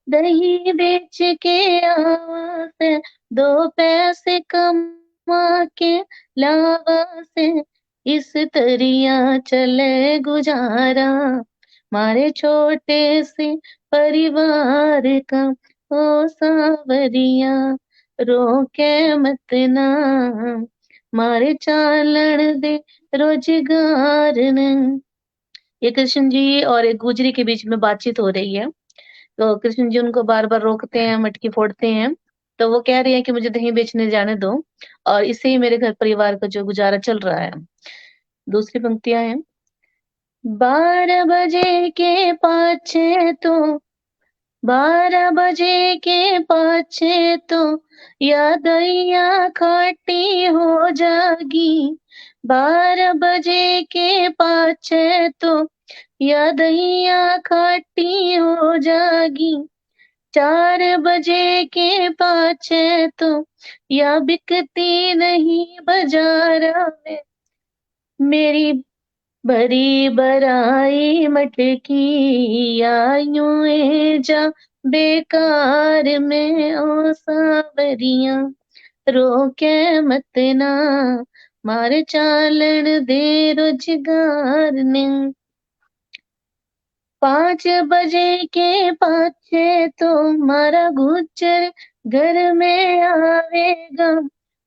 दही बेच के आवा से, 2 पैसे कमा के लावा से, इस तरिया चले गुजारा, मारे छोटे से परिवार का, ओ सांवरिया रोके मत ना, मारे चालन दे रोजगार ने। ये कृष्ण जी और एक गुजरी के बीच में बातचीत हो रही है। तो कृष्ण जी उनको बार-बार रोकते हैं, मटकी फोड़ते हैं। तो वो कह रही है कि मुझे दही बेचने जाने दो और इससे ही मेरे घर परिवार का जो गुजारा चल रहा है। दूसरी पंक्तियाँ हैं, 12 बजे के पाछे तो, 12 बजे के पाछे तो, या दैया खाटी हो जागी, 12 बजे के पाछे तो, या दैया खाटी हो जागी, 4 बजे के पाछे तो, या बिकती नहीं बाजारा में, मेरी भरी बराई मटकी, या यूं जा बेकार में, ओ सांवरिया रोके मत ना, मारे चालन दे रोजगार ने, 5 बजे के पाछे तो, मारा गुजर घर में आवेगा।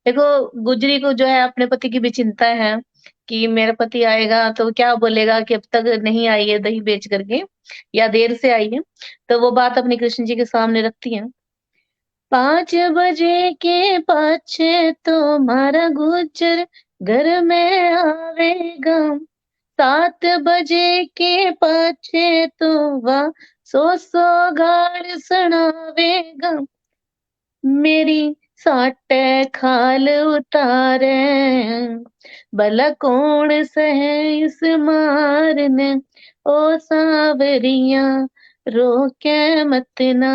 देखो गुजरी को जो है अपने पति की भी चिंता है कि मेरा पति आएगा तो क्या बोलेगा कि अब तक नहीं आई है दही बेच करके, या देर से आई है। तो वो बात अपने कृष्ण जी के सामने रखती है। 5 बजे के पाछे तो, मारा गुजर घर में आवेगा, 7 बजे के पाछे तो, वह 100 गाड़ सुनावेगा, मेरी साटे खाल उतारे, भला कौन सहे इस मार ने, ओ सांवरिया रोके मत ना,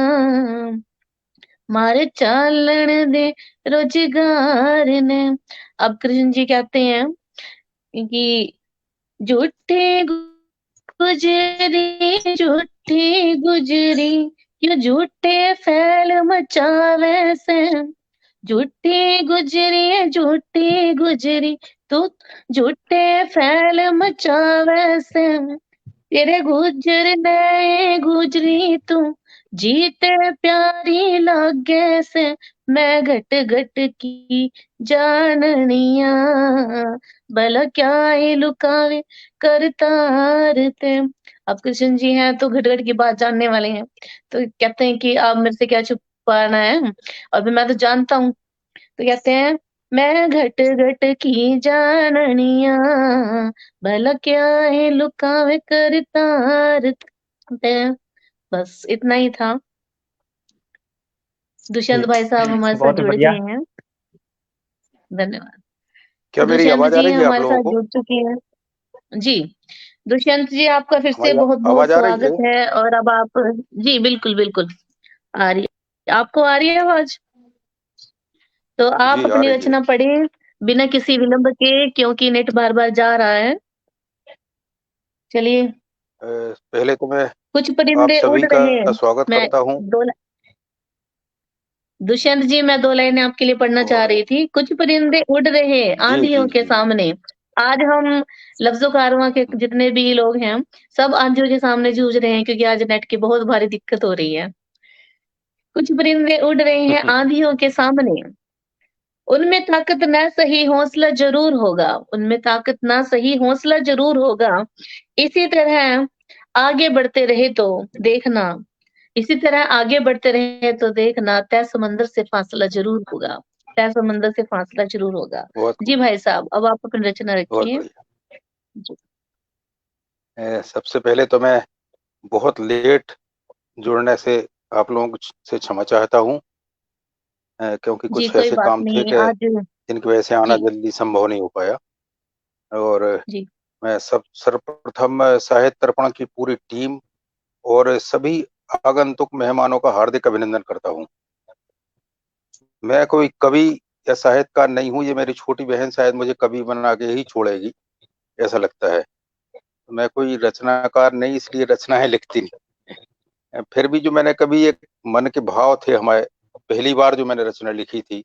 मारे चालन दे रोजगार ने। अब कृष्ण जी कहते हैं कि झूठी गुजरी क्यों झूठे फैल मचावे से। झूठी गुजरी तू झूठे फैल मचावे से। तेरे गुजरी तू जीते प्यारी लागे से। मैं घट घट की जाननिया भला क्या ही लुकावे करतार ते। अब कृष्ण जी हैं तो घट घट की बात जानने वाले हैं, तो कहते हैं कि आप मेरे से क्या छुपाना है, और फिर मैं तो जानता हूँ। तो कहते हैं मैं घट घट की जाननिया भला क्या है लुकावे करतार ते। बस इतना ही था। दुष्यंत भाई साहब हमारे साथ बहुत जुड़ बढ़िया। गए हैं, धन्यवाद। क्या मेरी दुष्यंत आवाज आ जी रही है आप हमारे लोगों साथ को? जुड़ चुके हैं जी। दुष्यंत जी आपका फिर से हमारी बहुत बहुत आवाज आ रही स्वागत है? है। और अब आप जी बिल्कुल बिल्कुल आ रही है, आपको आ रही है आवाज? तो आप जी आ अपनी रही है। रचना पढ़ें बिना किसी विलंब के, क्योंकि नेट बार बार जा रहा है। चलिए। पहले तो मैं कुछ आप परिंदे उड़ सभी रहे हैं। का स्वागत मैं करता हूं। दुष्यंत जी मैं 2 लाइनें आपके लिए पढ़ना चाह और रही थी। कुछ परिंदे उड़ रहे जी आंधियों जी के जी सामने। आज हम लफ्जों कारवां के जितने भी लोग हैं सब आंधियों के सामने जूझ रहे हैं, क्योंकि आज नेट की बहुत भारी दिक्कत हो रही है। कुछ परिंदे उड़ रहे हैं आंधियों के सामने, उनमें ताकत ना सही हौसला जरूर होगा। उनमें ताकत ना सही हौसला जरूर होगा। इसी तरह आगे बढ़ते रहे तो देखना, इसी तरह आगे बढ़ते रहे तो देखना तय समंदर से फासला जरूर होगा। तय समंदर से फासला जरूर होगा। बहुत जी भाई साहब अब आप अपनी रचना बहुत रखिए। बढ़िया। जी सबसे पहले तो मैं बहुत लेट जुड़ने से आप लोगों से क्षमा चाहता हूं, क्योंकि जी कुछ कोई ऐसे बात काम थे नहीं कि आज। जिनकी वजह से आना जी जल्दी संभव नहीं हो पाया। और जी मैं सर्वप्रथम साहित्य दर्पण की पूरी टीम और सभी आगंतुक मेहमानों का हार्दिक अभिनंदन करता हूं। मैं कोई कवि या साहित्यकार नहीं हूं, ये मेरी छोटी बहन शायद मुझे कवि बना के ही छोड़ेगी, ऐसा लगता है। मैं कोई रचनाकार नहीं, इसलिए रचनाएं लिखती नहीं। फिर भी जो मैंने कभी एक मन के भाव थे हमारे, पहली बार जो मैंने रचना लिखी थी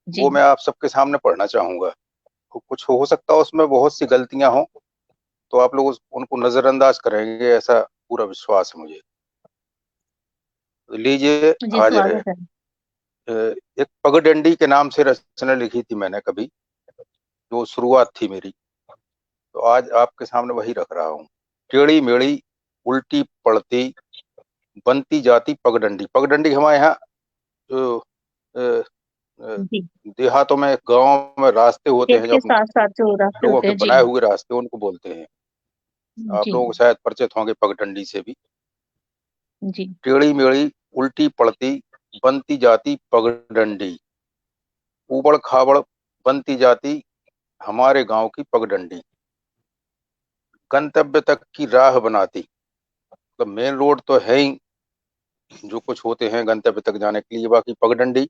जी वो मैं आप सबके सामने पढ़ना चाहूंगा। तो कुछ हो सकता है उसमें बहुत सी गलतियां हों, तो आप लोग उनको नजरअंदाज करेंगे, ऐसा पूरा विश्वास है मुझे। तो लीजिए जी हाजिर है। स्वागत है। एक पगडंडी के नाम से रचना लिखी थी मैंने कभी, जो शुरुआत थी मेरी, तो आज आपके सामने वही रख रहा हूँ। टेढ़ी मेढ़ी उल्टी पड़ती बनती जाती पगडंडी। पगडंडी हमारे यहाँ जो अ, अ, जी देहातों में, गांव में रास्ते होते खेत हैं, जो के अपने साथ साथ जो रास्ते लोगों होते के हैं। जी बनाए हुए रास्ते, उनको बोलते हैं। आप जी लोगों को शायद परिचित होंगे पगडंडी से भी। जी टेढ़ी मेढ़ी उल्टी पड़ती बनती जाती पगडंडी, ऊबड़ खाबड़ बनती जाती हमारे गांव की पगडंडी, गंतव्य तक की राह बनाती। मतलब मेन रोड तो है ही, जो कुछ होते हैं गंतव्य तक जाने के लिए, बाकी पगडंडी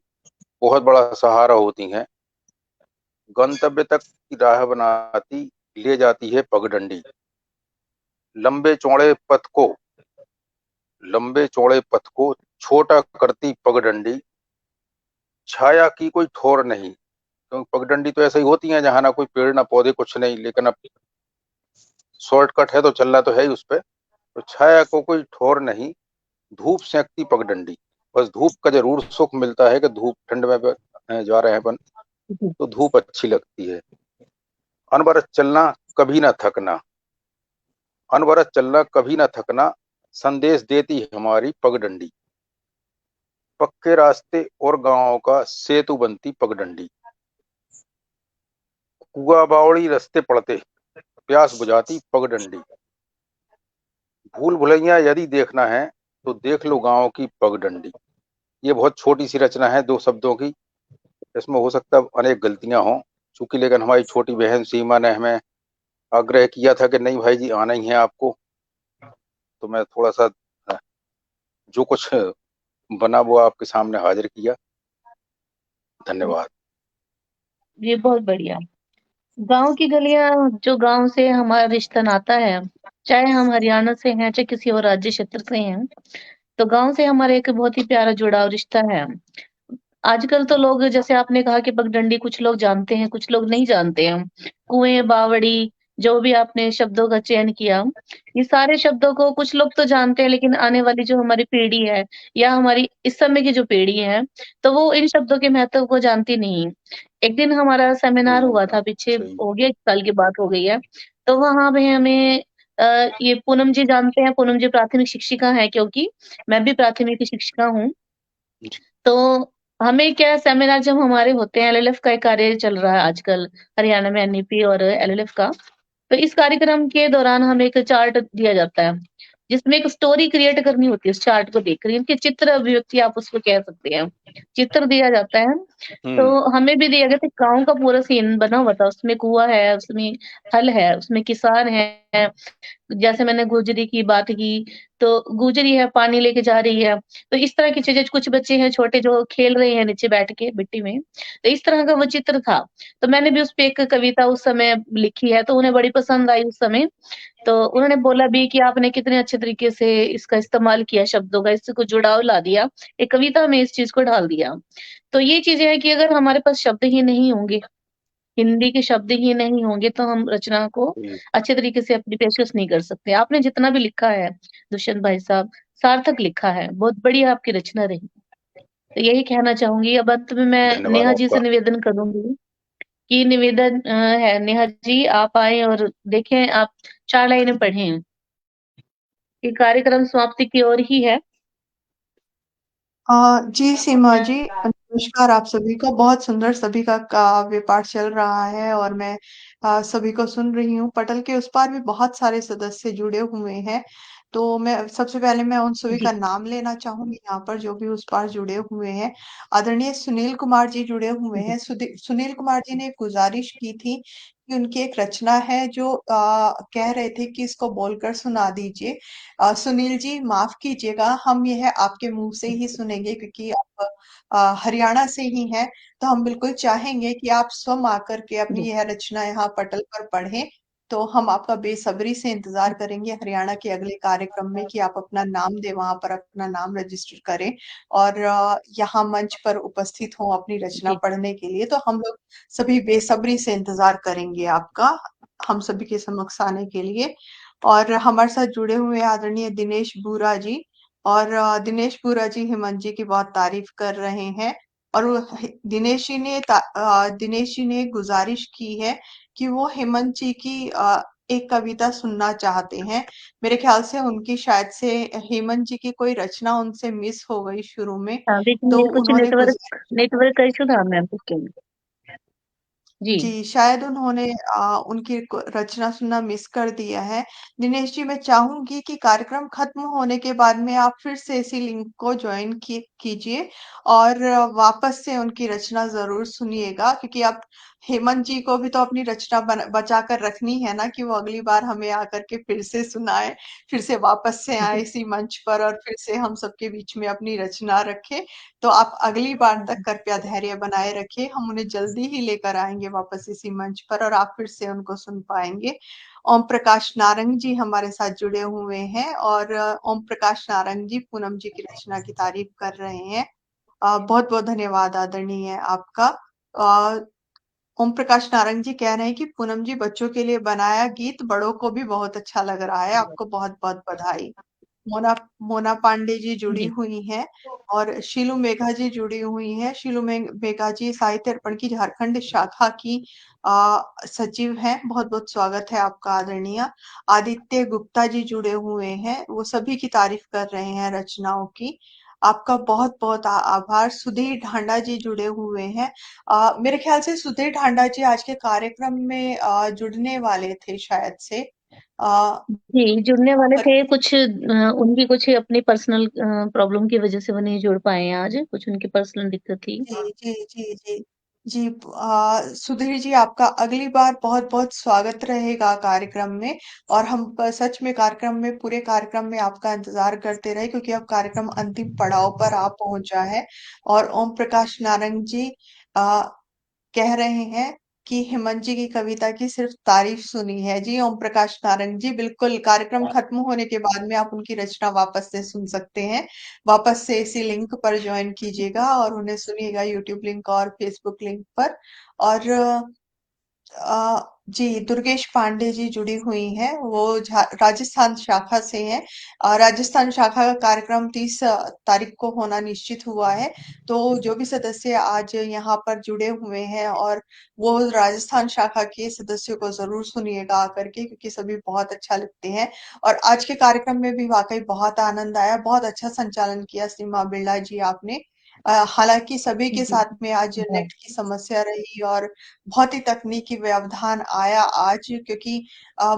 बहुत बड़ा सहारा होती हैं। गंतव्य तक की राह बनाती ले जाती है पगडंडी, लंबे चौड़े पथ को लंबे चौड़े पथ को छोटा करती पगडंडी, छाया की कोई ठोर नहीं। क्योंकि पगडंडी तो ऐसे ही होती है जहां ना कोई पेड़ ना पौधे कुछ नहीं, लेकिन अब शॉर्टकट है तो चलना तो है ही उस पे। तो छाया को कोई ठोर नहीं, धूप सेंकती पगडंडी। बस धूप का जरूर सुख मिलता है कि धूप, ठंड में जा रहे हैं अपन जी तो धूप अच्छी लगती है। अनवरत चलना कभी ना थकना, अनवरत चलना कभी ना थकना, संदेश देती है हमारी पगडंडी। पक्के रास्ते और गांवों का सेतु बनती पगडंडी, कुआ बावड़ी रास्ते पड़ते प्यास बुझाती पगडंडी। भूल भुलैया यदि देखना है तो देख लो गांव की पगडंडी। ये बहुत छोटी सी रचना है, 2 शब्दों की। इसमें हो सकता है अनेक गलतियां हों चूंकि, लेकिन हमारी छोटी बहन सीमा ने हमें आग्रह किया था कि नहीं भाई जी आना ही है आपको, तो मैं थोड़ा सा जो कुछ बना वो आपके सामने हाजिर किया। धन्यवाद। ये बहुत बढ़िया। गाँव की गलियाँ, जो गाँव से हमारा रिश्ता नाता है, चाहे हम हरियाणा से हैं, चाहे किसी और राज्य क्षेत्र से हैं, तो गाँव से हमारा एक बहुत ही प्यारा जुड़ाव रिश्ता है। आजकल तो लोग, जैसे आपने कहा कि पगडंडी कुछ लोग जानते हैं, कुछ लोग नहीं जानते हैं। कुएं, बावड़ी, जो भी आपने शब्दों का चयन किया, ये सारे शब्दों को कुछ लोग तो जानते हैं, लेकिन आने वाली जो हमारी पीढ़ी है या हमारी इस समय की जो पीढ़ी है, तो वो इन शब्दों के महत्व को जानती नहीं। एक दिन हमारा सेमिनार हुआ था, पीछे सही। हो गया, 1 साल की बात हो गई है। तो वहाँ पे हमें ये पूनम जी जानते हैं, पूनम जी प्राथमिक शिक्षिका हैं, क्योंकि मैं भी प्राथमिक शिक्षिका हूँ। तो हमें क्या, सेमिनार जब हमारे होते हैं, एलएलएफ का एक कार्य चल रहा है आजकल हरियाणा में, एनईपी और एलएलएफ का। तो इस कार्यक्रम के दौरान हमें एक चार्ट दिया जाता है, जिसमें एक स्टोरी क्रिएट करनी होती है उस चार्ट को देखकर, इनके चित्र अभिव्यक्ति आप उसको कह सकते हैं। चित्र दिया जाता है, तो हमें भी दिया गया था, गाँव का पूरा सीन बना हुआ था, उसमें कुआँ है, उसमें हल है, उसमें किसान है। जैसे मैंने गुजरी की बात की, तो गुजरी है, पानी लेके जा रही है। तो इस तरह की चीज़ें, कुछ बच्चे हैं छोटे जो खेल रहे हैं नीचे बैठ के मिट्टी में, तो इस तरह का वो चित्र था। तो मैंने भी उसपे एक कविता उस समय लिखी है, तो उन्हें बड़ी पसंद आई उस समय। तो उन्होंने बोला भी कि आपने कितने अच्छे तरीके से इसका इस्तेमाल किया, शब्दों का, इससे कुछ जुड़ाव ला दिया, एक कविता में इस चीज़ को ढाल दिया। तो ये चीज़ें हैं कि अगर हमारे पास शब्द ही नहीं होंगे, हिंदी के शब्द ही नहीं होंगे, तो हम रचना को अच्छे तरीके से अपनी पेशकश नहीं कर सकते। आपने जितना भी लिखा है दुष्यंत भाई साहब, सार्थक लिखा है, बहुत बढ़िया आपकी रचना रही। तो यही कहना चाहूंगी। अब अंत में मैं धन्यवाद नेहा जी से आपका। निवेदन करूंगी कि निवेदन है, नेहा जी आप आए और देखें, आप 4 लाइनें पढ़ें। ये कार्यक्रम समाप्ति की ओर ही है। जी सीमा जी, नमस्कार आप सभी को। बहुत सुंदर सभी का काव्य पाठ चल रहा है और मैं सभी को सुन रही हूँ। पटल के उस पार भी बहुत सारे सदस्य जुड़े हुए हैं, तो मैं सबसे पहले मैं उन सभी जी का नाम लेना चाहूंगी यहाँ पर, जो भी उस पार जुड़े हुए हैं। आदरणीय सुनील कुमार जी जुड़े हुए जी हैं। सुनील कुमार जी ने एक गुजारिश की थी कि उनकी एक रचना है जो कह रहे थे कि इसको बोलकर सुना दीजिए। सुनील जी माफ कीजिएगा, हम यह आपके मुंह से ही सुनेंगे, क्योंकि आप हरियाणा से ही हैं। तो हम बिल्कुल चाहेंगे कि आप स्वयं आकर के जी अपनी यह रचना यहाँ पटल पर पढ़ें। तो हम आपका बेसब्री से इंतजार करेंगे हरियाणा के अगले कार्यक्रम में, कि आप अपना नाम दें, वहां पर अपना नाम रजिस्टर करें और यहाँ मंच पर उपस्थित हों अपनी रचना जी पढ़ने के लिए। तो हम लोग सभी बेसब्री से इंतजार करेंगे आपका, हम सभी के समक्ष आने के लिए। और हमारे साथ जुड़े हुए आदरणीय दिनेश बुरा जी, और दिनेश बुरा जी हेमंत जी की बहुत तारीफ कर रहे हैं। और दिनेश जी ने गुजारिश की है कि वो हेमंत जी की एक कविता सुनना चाहते हैं। मेरे ख्याल से उनकी शायद से हेमंत जी की कोई रचना उनसे मिस हो गई शुरू में, हाँ, बीच तो में कुछ उन्होंने नेटवर्क का इशू था मैम उसके में। जी जी, शायद उन्होंने उनकी रचना सुनना मिस कर दिया है। दिनेश जी, मैं चाहूंगी कि कार्यक्रम खत्म होने के बाद में आप फिर से इसी लिंक को ज्वाइन कीजिए और वापस से उनकी रचना जरूर सुनिएगा, क्योंकि आप हेमंत जी को भी तो अपनी रचना बचा कर रखनी है ना, कि वो अगली बार हमें आकर के फिर से सुनाए, फिर से वापस से आए जी इसी मंच पर और फिर से हम सबके बीच में अपनी रचना रखें। तो आप अगली बार तक कृपया धैर्य बनाए रखिए, हम उन्हें जल्दी ही लेकर आएंगे वापस इसी मंच पर और आप फिर से उनको सुन पाएंगे। ओम प्रकाश नारंग जी हमारे साथ जुड़े हुए हैं और ओम प्रकाश नारंग जी पूनम जी की रचना की तारीफ कर रहे हैं। बहुत बहुत धन्यवाद आदरणीय आपका। अ, ओम प्रकाश नारंग जी कह रहे हैं कि पूनम जी, बच्चों के लिए बनाया गीत बड़ों को भी बहुत अच्छा लग रहा है, आपको बहुत बहुत बधाई। मोना मोना पांडे जी जुड़ी जी हुई हैं और शीलू मेघा जी जुड़ी हुई हैं। मेघा जी साहित्य अर्पण की झारखंड शाखा की सचिव हैं। बहुत बहुत स्वागत है आपका आदरणीय। आदित्य गुप्ता जी जुड़े हुए हैं, वो सभी की तारीफ कर रहे हैं रचनाओं की। आपका बहुत बहुत आभार। सुधीर ढांडा जी जुड़े हुए हैं। मेरे ख्याल से सुधीर ढांडा जी आज के कार्यक्रम में जुड़ने वाले थे शायद से। अ, जी, जुड़ने वाले पर थे कुछ, उनकी कुछ अपनी पर्सनल प्रॉब्लम की वजह से वो नहीं जुड़ पाए हैं आज, कुछ उनकी पर्सनल दिक्कत थी। जी, जी, जी, जी। जी, सुधीर जी, आपका अगली बार बहुत-बहुत स्वागत रहेगा कार्यक्रम में और हम सच में कार्यक्रम में पूरे कार्यक्रम में आपका इंतज़ार करते रहे क्योंकि अब कार्यक्रम अंतिम पड़ाव पर आ पहुँचा है और ओम प्रकाश नारंग जी अ, कह रहे हैं कि हेमंत जी की कविता की सिर्फ तारीफ सुनी है। जी, ओम प्रकाश नारंग जी, बिल्कुल कार्यक्रम खत्म होने के बाद में आप उनकी रचना वापस से सुन सकते हैं। वापस से इसी लिंक पर जॉइन कीजिएगा और उन्हें सुनिएगा यूट्यूब लिंक और फेसबुक लिंक पर। और जी, दुर्गेश पांडे जी जुड़ी हुई हैं, वो राजस्थान शाखा से हैं। राजस्थान शाखा का कार्यक्रम 30 तारीख को होना निश्चित हुआ है, तो जो भी सदस्य आज यहाँ पर जुड़े हुए हैं और वो राजस्थान शाखा के सदस्यों को ज़रूर सुनिएगा आकर के क्योंकि सभी बहुत अच्छा लिखते हैं। और आज के कार्यक्रम में भी वाक़ई बहुत आनंद आया, बहुत अच्छा संचालन किया सीमा बिरला जी आपने। हालाँकि सभी के साथ में आज नेट की समस्या रही और बहुत ही तकनीकी व्यवधान आया आज क्योंकि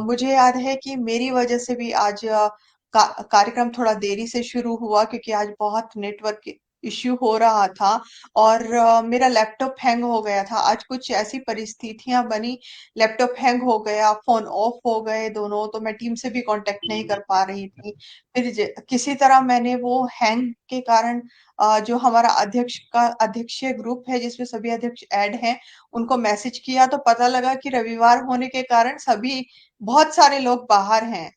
मुझे याद है कि मेरी वजह से भी आज कार्यक्रम थोड़ा देरी से शुरू हुआ क्योंकि आज बहुत नेटवर्क इश्यू हो रहा था और मेरा लैपटॉप हैंग हो गया था। आज कुछ ऐसी परिस्थितियां बनी, लैपटॉप हैंग हो गया, फोन ऑफ हो गए दोनों, तो मैं टीम से भी कांटेक्ट नहीं कर पा रही थी। फिर किसी तरह मैंने वो हैंग के कारण जो हमारा अध्यक्षीय ग्रुप है जिसमें सभी अध्यक्ष ऐड हैं, उनको मैसेज किया तो पता लगा कि रविवार होने के कारण बहुत सारे लोग बाहर हैं।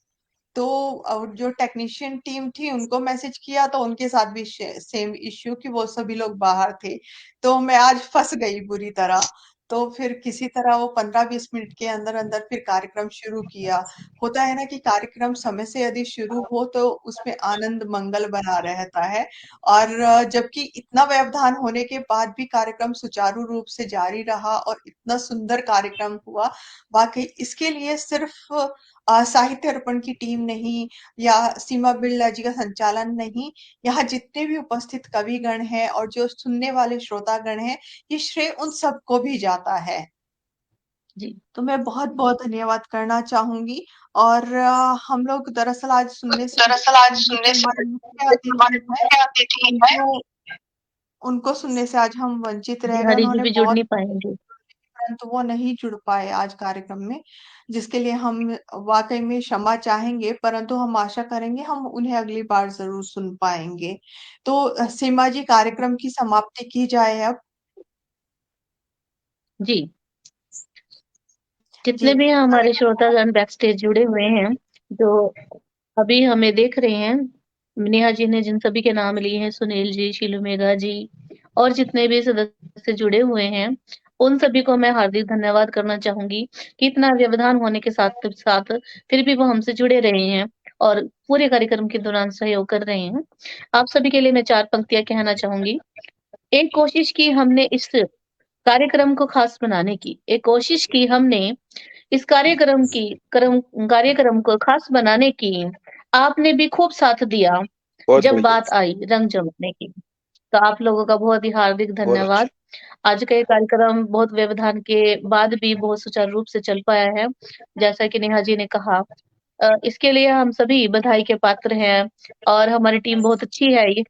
तो जो टेक्नीशियन टीम थी उनको मैसेज किया तो उनके साथ भी सेम इश्यू कि वो सभी लोग बाहर थे। तो मैं आज फँस गई बुरी तरह। तो फिर किसी तरह वो 15-20 मिनट के अंदर-अंदर फिर कार्यक्रम शुरू किया। होता है ना कि कार्यक्रम समय से यदि शुरू हो तो उसमें आनंद मंगल बना रहता है और जबकि इतना व्यवधान होने के बाद भी कार्यक्रम सुचारू रूप से जारी रहा और इतना सुंदर कार्यक्रम हुआ। वाक़ई इसके लिए सिर्फ़ साहित्य अर्पण की टीम नहीं या सीमा बिरला जी का संचालन नहीं, यहाँ जितने भी उपस्थित कविगण हैं और जो सुनने वाले श्रोतागण हैं, ये श्रेय उन सबको भी जाता है। जी। तो मैं बहुत-बहुत धन्यवाद करना चाहूँगी और हम लोग दरअसल आज सुनने से दरअसल आज सुनने जो से हमारे मुख्य हमारे अतिथि हैं, मुख्य अतिथि हैं, उनको उनको सुनने से आज हम वंचित रह गए। बिहारी जी उन्होंने भी जुड़ बहुत नहीं पाएँगे। परंतु वो नहीं जुड़ पाए आज कार्यक्रम में, जिसके लिए हम वाक़ई में क्षमा चाहेंगे, परंतु हम आशा करेंगे हम उन्हें अगली बार ज़रूर सुन पाएँगे। तो सीमा जी कार्यक्रम की समाप्ति की जाए अब। जी, जितने जी, भी हमारे श्रोतागण बैक स्टेज जुड़े हुए हैं, जो अभी हमें देख रहे हैं, नेहा जी ने जिन सभी के नाम लिए हैं, सुनील जी, शीलू मेघा जी और जितने भी सदस्य जुड़े हुए हैं, उन सभी को मैं हार्दिक धन्यवाद करना चाहूँगी कि इतना व्यवधान होने के साथ फिर भी वो हमसे जुड़े रहे हैं और पूरे कार्यक्रम के दौरान सहयोग कर रहे हैं। आप सभी के लिए मैं 4 पंक्तियाँ कहना चाहूँगी। एक कोशिश की हमने इस कार्यक्रम को खास बनाने की, एक कोशिश की हमने इस कार्यक्रम को खास बनाने की। आपने भी खूब साथ दिया बहुत जब बढ़िया। बात आई रंग जमाने की। तो आप लोगों का बहुत ही हार्दिक बहुत अच्छा। धन्यवाद। आज का ये कार्यक्रम बहुत व्यवधान के बाद भी बहुत सुचारू रूप से चल पाया है। जैसा कि नेहा जी ने कहा, इसके लिए हम सभी बधाई के पात्र हैं और हमारी टीम बहुत अच्छी है ये,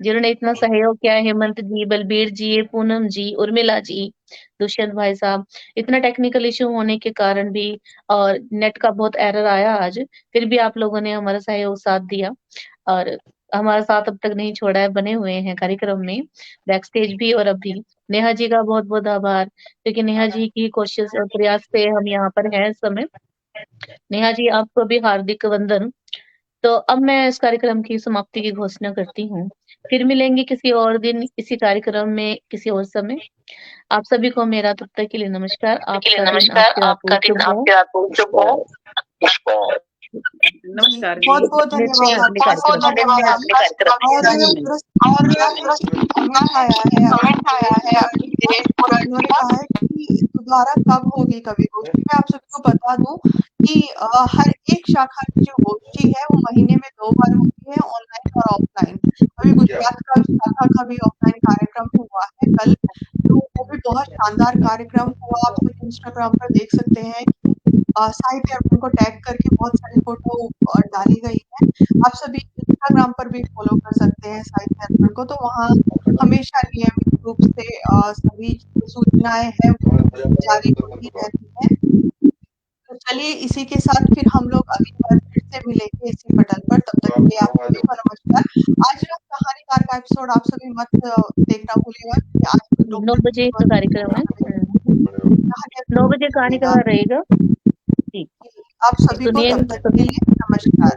जिन्होंने इतना सहयोग किया है। हेमंत जी, बलबीर जी, पूनम जी, उर्मिला जी, दुष्यंत भाई साहब। इतना टेक्निकल इश्यू होने के कारण भी और नेट का बहुत एरर आया आज, फिर भी आप लोगों ने हमारा सहयोग साथ दिया और हमारा साथ अब तक नहीं छोड़ा है, बने हुए हैं कार्यक्रम में, बैक स्टेज भी और अब भी। नेहा जी का बहुत-बहुत आभार क्योंकि नेहा जी की कोशिश और प्रयास से हम यहाँ पर हैं इस समय। नेहा जी, आपको भी हार्दिक वंदन। तो अब मैं इस कार्यक्रम की समाप्ति की घोषणा करती हूँ। फिर मिलेंगे किसी और दिन, इसी कार्यक्रम में, किसी और समय। आप सभी को मेरा तब तक के लिए नमस्कार। के लिए आपका दिन नमस्कार, आपके रात आपका दिन शुभ हो। आपके रात को शुभ हो। जी, नमस्कार जी। बहुत-बहुत मिलते हैं धन्यवाद अगले आपका कार्यक्रम सीमा में। बिरला जी। अगले कार्यक्रम और में। दरअसल नेहा जी से एक कमेंट आया है कमेंट आपके आया है पूरा टीम का। आपके पूरा उन्होंने कहा है कि दोबारा कब होगी कवि गोष्ठी? मैं आप सभी को बता दूँ कि हर एक शाखा की जो गोष्ठी है वो महीने में 2 बार होती है, ऑनलाइन और ऑफलाइन। अभी गुजरात का शाखा का भी ऑफलाइन कार्यक्रम हुआ है कल, तो वो भी बहुत शानदार कार्यक्रम हुआ। आप सभी इंस्टाग्राम पर देख सकते हैं कि साहित्य अर्पण को टैग करके बहुत सारी फ़ोटो डाली गई हैं। आप सभी इंस्टाग्राम पर भी फ़ॉलो कर सकते हैं साहित्य अर्पण को, तो वहाँ हमेशा नियमित रूप से सभी सूचनाएं हैं वो जारी होती रहती हैं। तो चलिए इसी के साथ फिर हम लोग अगली बार फिर से मिलेंगे इसी पटल पर। तब तक के लिए आप सभी को नमस्कार। आज रात कहानीकार का एपिसोड आप सभी मत देखना भूलिएगा क्योंकि आज 9 बजे का कार्यक्रम है। 9 बजे कहानीकार रहेगा। ठीक, आप सभी को सुनिएगा तब तक के लिए नमस्कार।